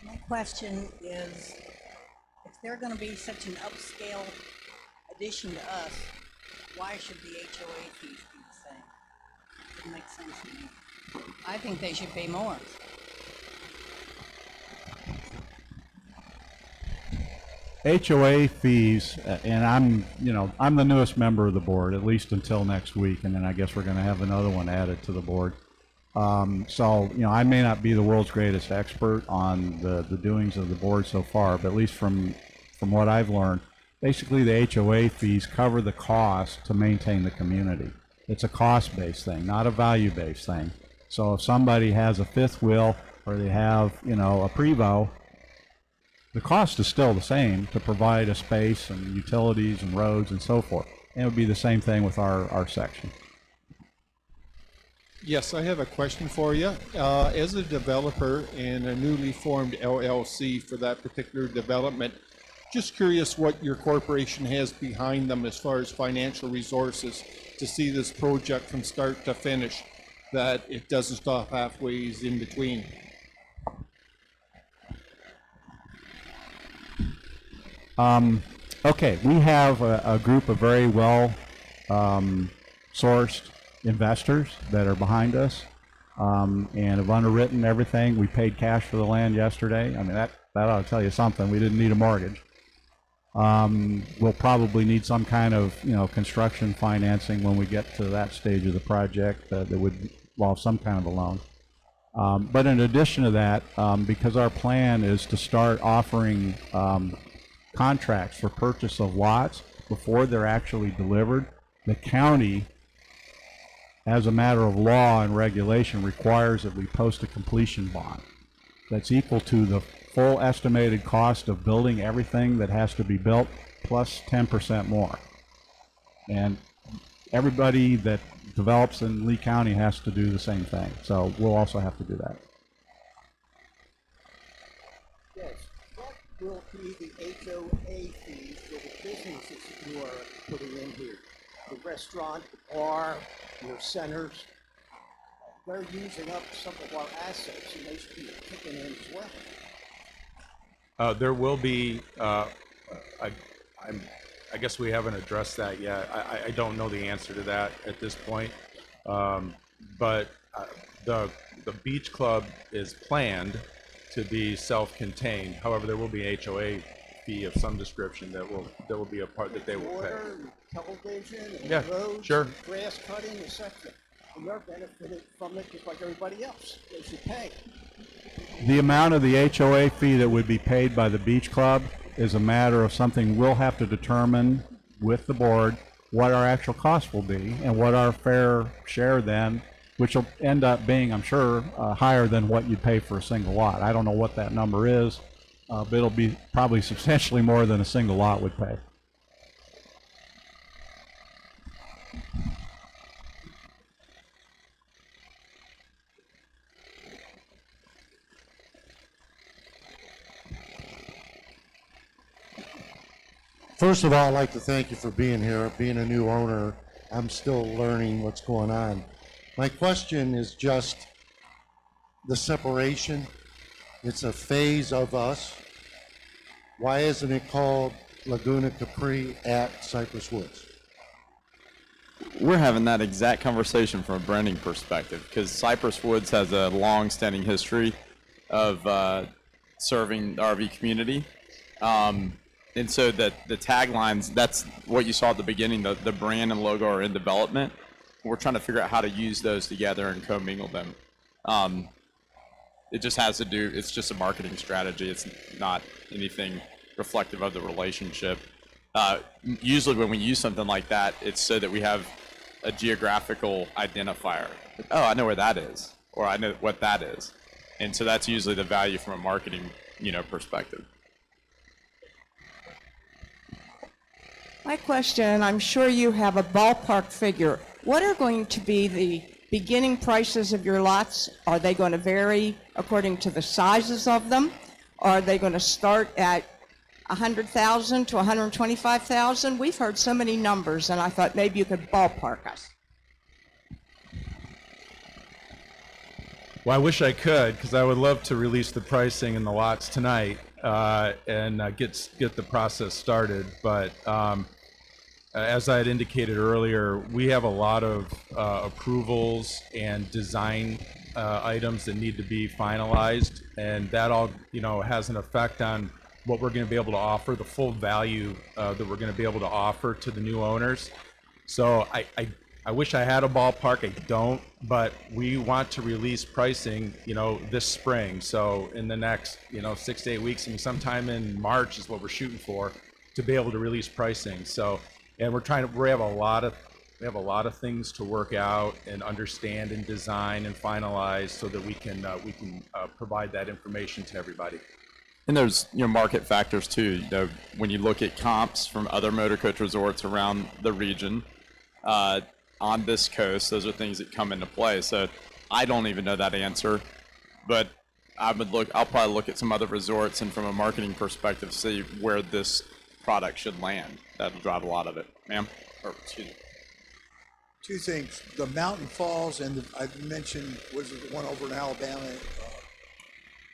My question is, if they're going to be such an upscale addition to us, why should the HOA fees be the same? Doesn't make sense to me. I think they should pay more. HOA fees, and I'm the newest member of the board, at least until next week, and then I guess we're going to have another one added to the board. So, I may not be the world's greatest expert on the doings of the board so far, but at least from what I've learned, basically the HOA fees cover the cost to maintain the community. It's a cost-based thing, not a value-based thing. So if somebody has a fifth wheel or they have, a Prevost, the cost is still the same to provide a space and utilities and roads and so forth. And it would be the same thing with our section. Yes, I have a question for you. As a developer in a newly formed LLC for that particular development, just curious what your corporation has behind them as far as financial resources to see this project from start to finish, that it doesn't stop halfway in between. Okay, we have a group of very well sourced investors that are behind us and have underwritten everything. We paid cash for the land yesterday. I mean, that ought to tell you something. We didn't need a mortgage. We'll probably need some kind of construction financing when we get to that stage of the project that would involve some kind of a loan. But in addition to that, because our plan is to start offering contracts for purchase of lots before they're actually delivered, the county, as a matter of law and regulation, requires that we post a completion bond that's equal to the full estimated cost of building everything that has to be built plus 10% more. And everybody that develops in Lee County has to do the same thing. So we'll also have to do that. Yes. What will be the HOA fees for the businesses that you are putting in here? The restaurant, the bar, your centers, they're using up some of our assets and they should be kicking in as well. There will be, I guess we haven't addressed that yet. I don't know the answer to that at this point. But the beach club is planned to be self-contained. However, there will be HOA fee of some description that will be a part that they will pay. Water, and television, and Yeah, roads, sure. and grass cutting, etc. And they're benefiting from it just like everybody else. They should pay. The amount of the HOA fee that would be paid by the beach club is a matter of something we'll have to determine with the board what our actual cost will be and what our fair share then, which will end up being, I'm sure, higher than what you'd pay for a single lot. I don't know what that number is, but it'll be probably substantially more than a single lot would pay. First of all, I'd like to thank you for being here. Being a new owner, I'm still learning what's going on. My question is just the separation. It's a phase of us. Why isn't it called Laguna Capri at Cypress Woods? We're having that exact conversation from a branding perspective because Cypress Woods has a long-standing history of serving the RV community. And so the taglines, that's what you saw at the beginning, the brand and logo are in development. We're trying to figure out how to use those together and commingle them. It just has to do, it's just a marketing strategy. It's not anything reflective of the relationship. Usually when we use something like that, it's so that we have a geographical identifier. Oh, I know where that is, or I know what that is. And so that's usually the value from a marketing, perspective. My question, I'm sure you have a ballpark figure. What are going to be the beginning prices of your lots? Are they going to vary according to the sizes of them? Are they going to start at 100,000 to 125,000? We've heard so many numbers, and I thought maybe you could ballpark us. Well, I wish I could, because I would love to release the pricing and the lots tonight and get the process started. But as I had indicated earlier, we have a lot of approvals and design items that need to be finalized, and that all has an effect on what we're going to be able to offer, the full value that we're going to be able to offer to the new owners. So I wish I had a ballpark. I don't, but we want to release pricing, this spring. So in the next, 6 to 8 weeks, and sometime in March is what we're shooting for, to be able to release pricing. So, and we have a lot of things to work out and understand and design and finalize so that we can provide that information to everybody. And there's market factors too. When you look at comps from other motor coach resorts around the region, on this coast, those are things that come into play. So I don't even know that answer, but I'll probably look at some other resorts and from a marketing perspective, see where this product should land. That'll drive a lot of it. Ma'am? Or excuse me. Two things. The Mountain Falls and I mentioned, was it the one over in Alabama?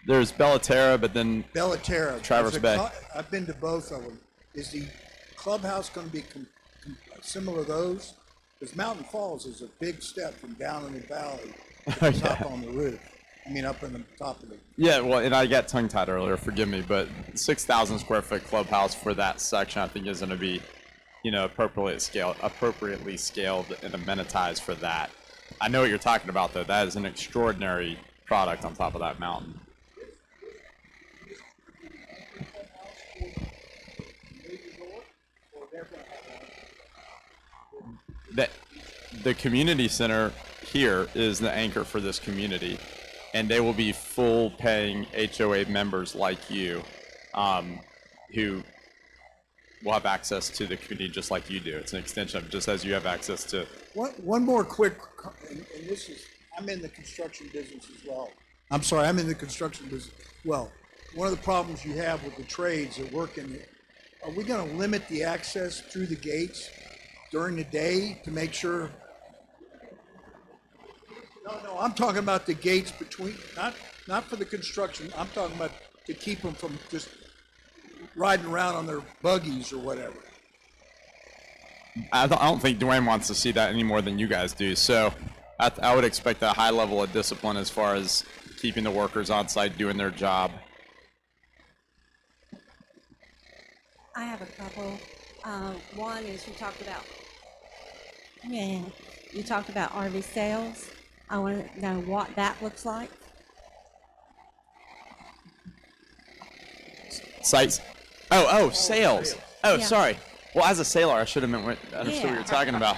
There's Bellaterra, but then Bellaterra. Traverse Bay. I've been to both of them. Is the clubhouse going to be similar to those? Because Mountain Falls is a big step from down in the valley to the top on the roof. Up in the top of it. Yeah, well, and I got tongue-tied earlier, forgive me, but 6,000 square foot clubhouse for that section I think is going to be, appropriately scaled and amenitized for that. I know what you're talking about, though. That is an extraordinary product on top of that mountain. The community center here is the anchor for this community, and they will be full paying HOA members like you, who will have access to the community just like you do. It's an extension of just as you have access to. One more quick, and this is, I'm in the construction business as well. I'm sorry, I'm in the construction business. Well, one of the problems you have with the trades that work in it, are we going to limit the access through the gates during the day to make sure? No, I'm talking about the gates between, not for the construction. I'm talking about to keep them from just riding around on their buggies or whatever. I don't think Dwayne wants to see that any more than you guys do. So I would expect a high level of discipline as far as keeping the workers on site doing their job. I have a couple. One is you talked about RV sales. I want to know what that looks like. Sites. Sales. Oh, yeah. Sorry. Well, as a sailor, I should have understood what you're talking about.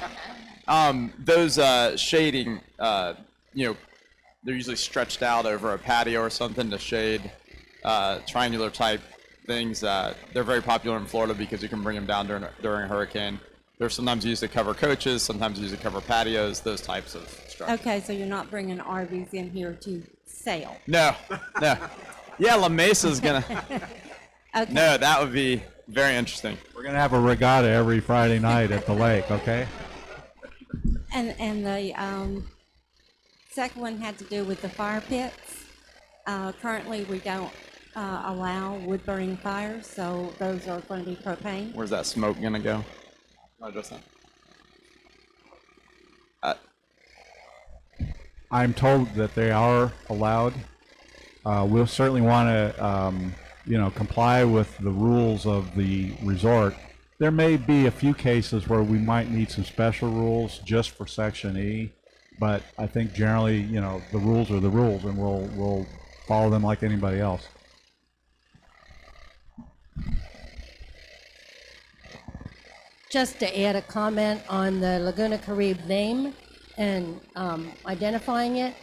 Those shading, they're usually stretched out over a patio or something to shade triangular type things. They're very popular in Florida because you can bring them down during a hurricane. They're sometimes used to cover coaches, sometimes used to cover patios, those types of structures. Okay, so you're not bringing RVs in here to sail? No. Yeah, La Mesa's going to... Okay. No, that would be very interesting. We're going to have a regatta every Friday night at the lake, okay? And the second one had to do with the fire pits. Currently, we don't allow wood-burning fires, so those are going to be propane. Where's that smoke going to go? Oh, just that. I'm told that they are allowed. We'll certainly want to comply with the rules of the resort. There may be a few cases where we might need some special rules just for Section E, but I think generally, the rules are the rules, and we'll follow them like anybody else. Just to add a comment on the Laguna Caribe name and identifying it,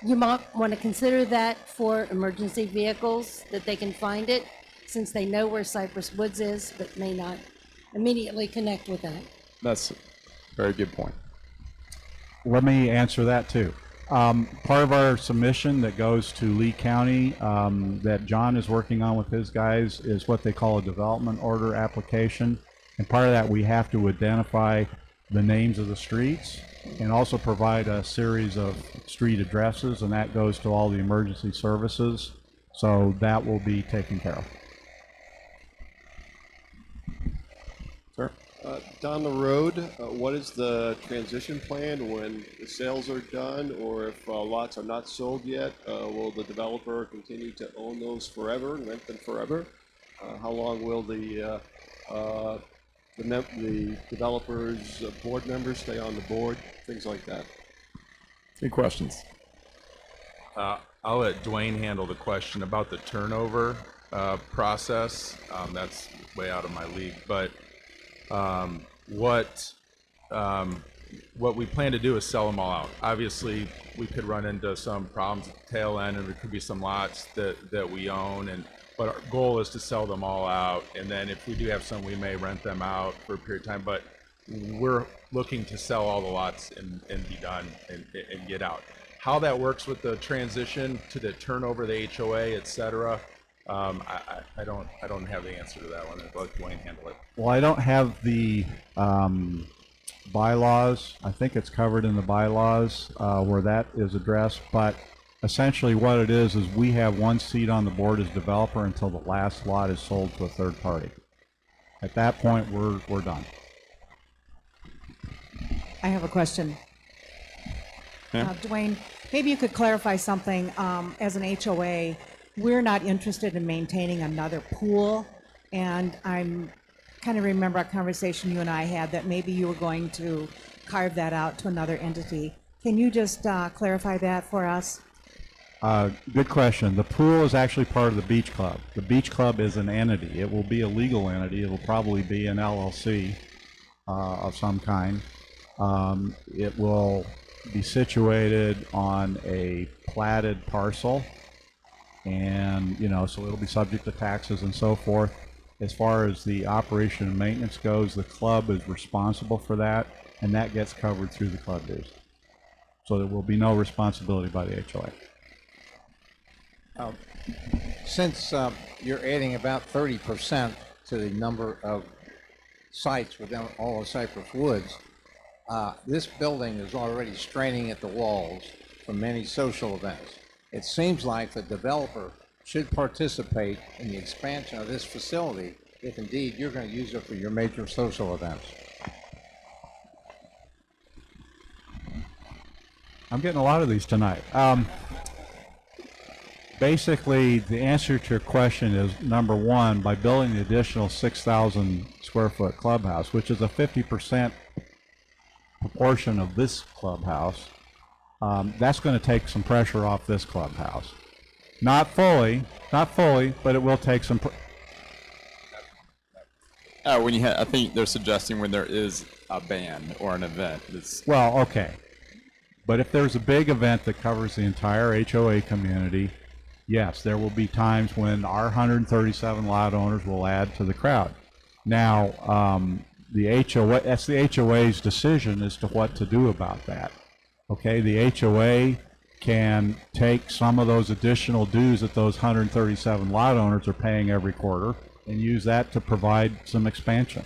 you might want to consider that for emergency vehicles, that they can find it, since they know where Cypress Woods is, but may not immediately connect with that. That's a very good point. Let me answer that too. Part of our submission that goes to Lee County that John is working on with his guys is what they call a development order application. And part of that, we have to identify the names of the streets and also provide a series of street addresses, and that goes to all the emergency services. So that will be taken care of. Sir? Down the road, what is the transition plan when the sales are done, or if lots are not sold yet? Will the developer continue to own those forever and rent them forever? How long will the developers, board members stay on the board? Things like that. Good questions. I'll let Dwayne handle the question about the turnover process. That's way out of my league, but what we plan to do is sell them all out. Obviously, we could run into some problems at the tail end, and there could be some lots that we own, but our goal is to sell them all out. And then if we do have some, we may rent them out for a period of time. But we're looking to sell all the lots and be done and get out. How that works with the transition to the turnover, the HOA, et cetera, I don't have the answer to that one. I'll let Dwayne handle it. Well, I don't have the bylaws. I think it's covered in the bylaws where that is addressed. But essentially what it is we have one seat on the board as developer until the last lot is sold to a third party. At that point, we're done. I have a question. Yeah. Dwayne, maybe you could clarify something. As an HOA, we're not interested in maintaining another pool, and I'm kind of remember a conversation you and I had that maybe you were going to carve that out to another entity. Can you just clarify that for us? Good question. The pool is actually part of the beach club. The beach club is an entity. It will be a legal entity. It will probably be an LLC of some kind. It will be situated on a platted parcel, and so it'll be subject to taxes and so forth. As far as the operation and maintenance goes, the club is responsible for that, and that gets covered through the club dues. So there will be no responsibility by the HOA. Since you're adding about 30% to the number of sites within all of Cypress Woods, this building is already straining at the walls for many social events. It seems like the developer should participate in the expansion of this facility if indeed you're going to use it for your major social events. I'm getting a lot of these tonight. Basically, the answer to your question is, number one, by building the additional 6,000 square foot clubhouse, which is a 50% proportion of this clubhouse, that's going to take some pressure off this clubhouse. Not fully, but it will take some. I think they're suggesting when there is a band or an event. Well, okay. But if there's a big event that covers the entire HOA community, yes, there will be times when our 137 lot owners will add to the crowd. Now, the HOA, that's the HOA's decision as to what to do about that. Okay, the HOA can take some of those additional dues that those 137 lot owners are paying every quarter and use that to provide some expansion.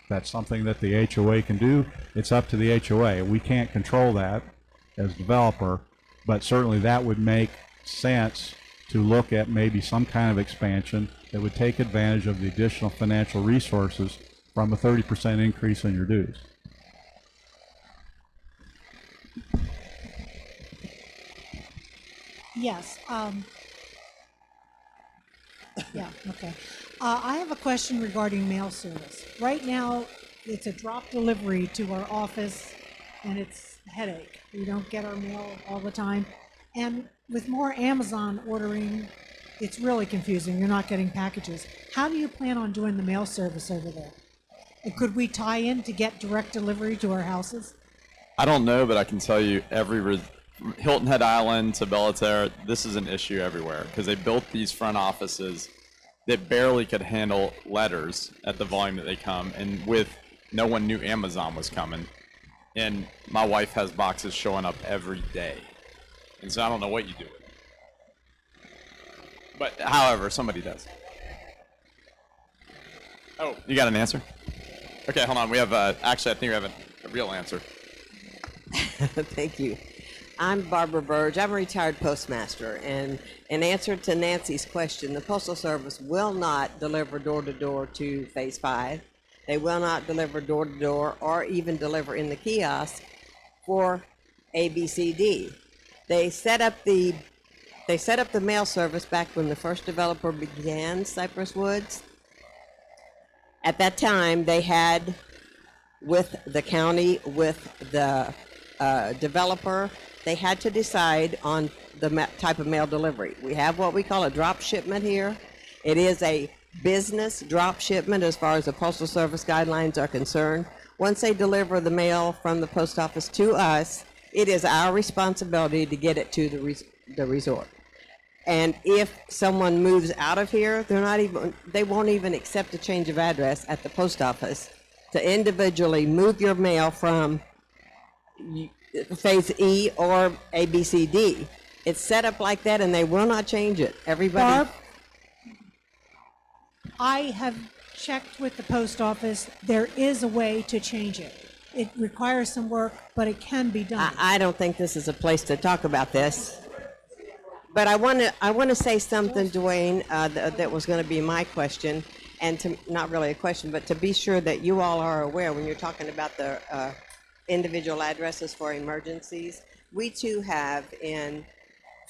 That's something that the HOA can do. It's up to the HOA. We can't control that as developer, but certainly that would make sense to look at maybe some kind of expansion that would take advantage of the additional financial resources from a 30% increase in your dues. Yes. Yeah, okay. I have a question regarding mail service. Right now, it's a drop delivery to our office, and it's a headache. We don't get our mail all the time. And with more Amazon ordering, it's really confusing. You're not getting packages. How do you plan on doing the mail service over there? And could we tie in to get direct delivery to our houses? I don't know, but I can tell you from Hilton Head Island to Bella Terre, this is an issue everywhere because they built these front offices that barely could handle letters at the volume that they come, and with no one knew Amazon was coming. And my wife has boxes showing up every day, and so I don't know what you do with it. But however, somebody does. Oh, you got an answer? Okay, hold on. We have actually, I think we have a real answer. Thank you. I'm Barbara Burge. I'm a retired postmaster. And in answer to Nancy's question, the Postal Service will not deliver door-to-door to Phase 5. They will not deliver door-to-door or even deliver in the kiosk for ABCD. They set up the mail service back when the first developer began Cypress Woods. At that time, they had, with the county, with the developer, they had to decide on the type of mail delivery. We have what we call a drop shipment here. It is a business drop shipment as far as the Postal Service guidelines are concerned. Once they deliver the mail from the post office to us, it is our responsibility to get it to the resort. And if someone moves out of here, they won't even accept a change of address at the post office to individually move your mail from Phase E or ABCD. It's set up like that, and they will not change it. Everybody. Barb, I have checked with the post office. There is a way to change it. It requires some work, but it can be done. I don't think this is a place to talk about this. But I want to say something, Dwayne, that was going to be my question, and not really a question, but to be sure that you all are aware when you're talking about the individual addresses for emergencies. We too have in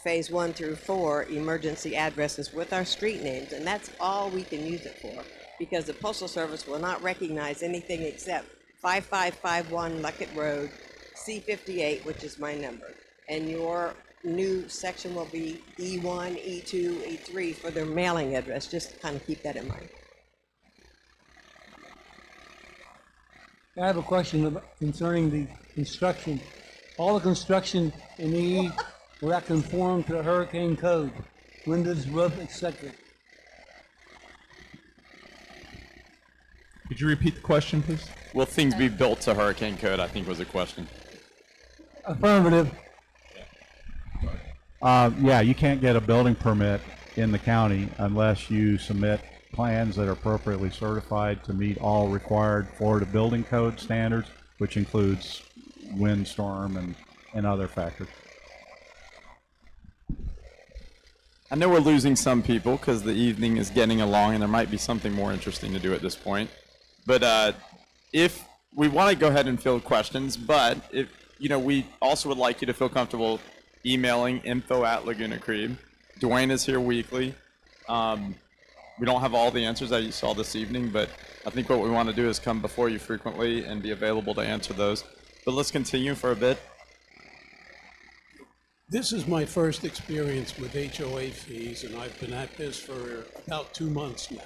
Phase 1 through 4 emergency addresses with our street names, and that's all we can use it for, because the Postal Service will not recognize anything except 5551 Luckett Road, C58, which is my number, and your new section will be E1, E2, E3 for their mailing address. Just kind of keep that in mind. I have a question concerning the construction. All the construction in E will that conform to the hurricane code, windows, roof, etc. Could you repeat the question, please? Will things be built to hurricane code, I think was the question. Affirmative. Yeah, you can't get a building permit in the county unless you submit plans that are appropriately certified to meet all required Florida building code standards, which includes windstorm and other factors. I know we're losing some people because the evening is getting along and there might be something more interesting to do at this point. But if we want to go ahead and field questions, but if we also would like you to feel comfortable emailing info@Laguna Crebe. Dwayne is here weekly. We don't have all the answers that you saw this evening, but I think what we want to do is come before you frequently and be available to answer those. But let's continue for a bit. This is my first experience with HOA fees, and I've been at this for about 2 months now.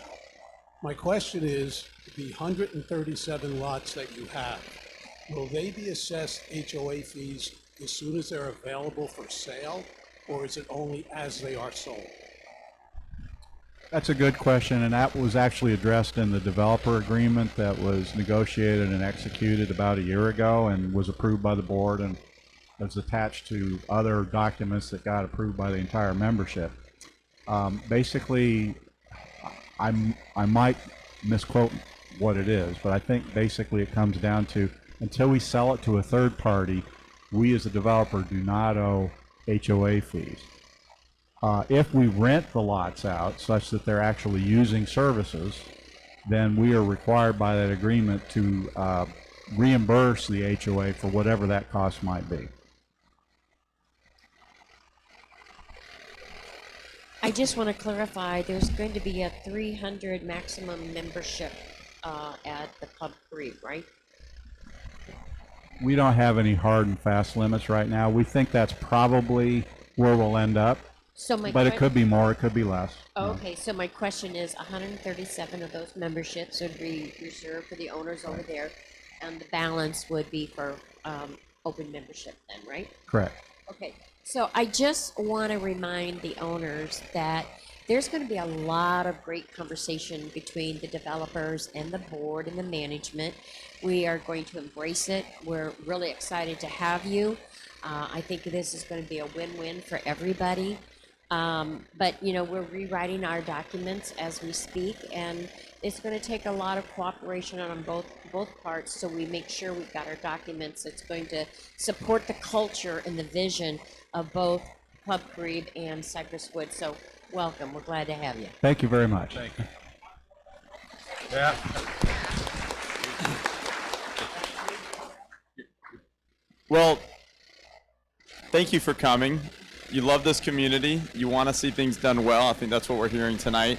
My question is, the 137 lots that you have, will they be assessed HOA fees as soon as they're available for sale, or is it only as they are sold? That's a good question, and that was actually addressed in the developer agreement that was negotiated and executed about a year ago and was approved by the board and was attached to other documents that got approved by the entire membership. Basically, I might misquote what it is, but I think basically it comes down to until we sell it to a third party, we as a developer do not owe HOA fees. If we rent the lots out such that they're actually using services, then we are required by that agreement to reimburse the HOA for whatever that cost might be. just want to clarify, there's going to be a 300 maximum membership at the Pub Creek, right? We don't have any hard and fast limits right now. We think that's probably where we'll end up. So my But it que- could be more, it could be less. Oh, okay, so my question is 137 of those memberships would be reserved for the owners over there, and the balance would be for open membership then, right? Correct. Okay, so I just want to remind the owners that there's going to be a lot of great conversation between the developers and the board and the management. We are going to embrace it. We're really excited to have you. I think this is going to be a win-win for everybody. But you know, we're rewriting our documents as we speak, and it's going to take a lot of cooperation on both parts, so we make sure we've got our documents that's going to support the culture and the vision of both Pub Carib and Cypress Woods. So welcome. We're glad to have you. Thank you very much. Thank you. Yeah. Well, thank you for coming. You love this community. You want to see things done well. I think that's what we're hearing tonight.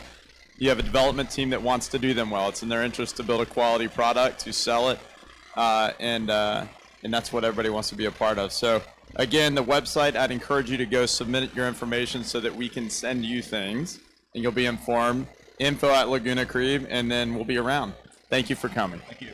You have a development team that wants to do them well. It's in their interest to build a quality product, to sell it, and that's what everybody wants to be a part of. So again, the website, I'd encourage you to go submit your information so that we can send you things, and you'll be informed. Info at Laguna Creve, and then we'll be around. Thank you for coming. Thank you.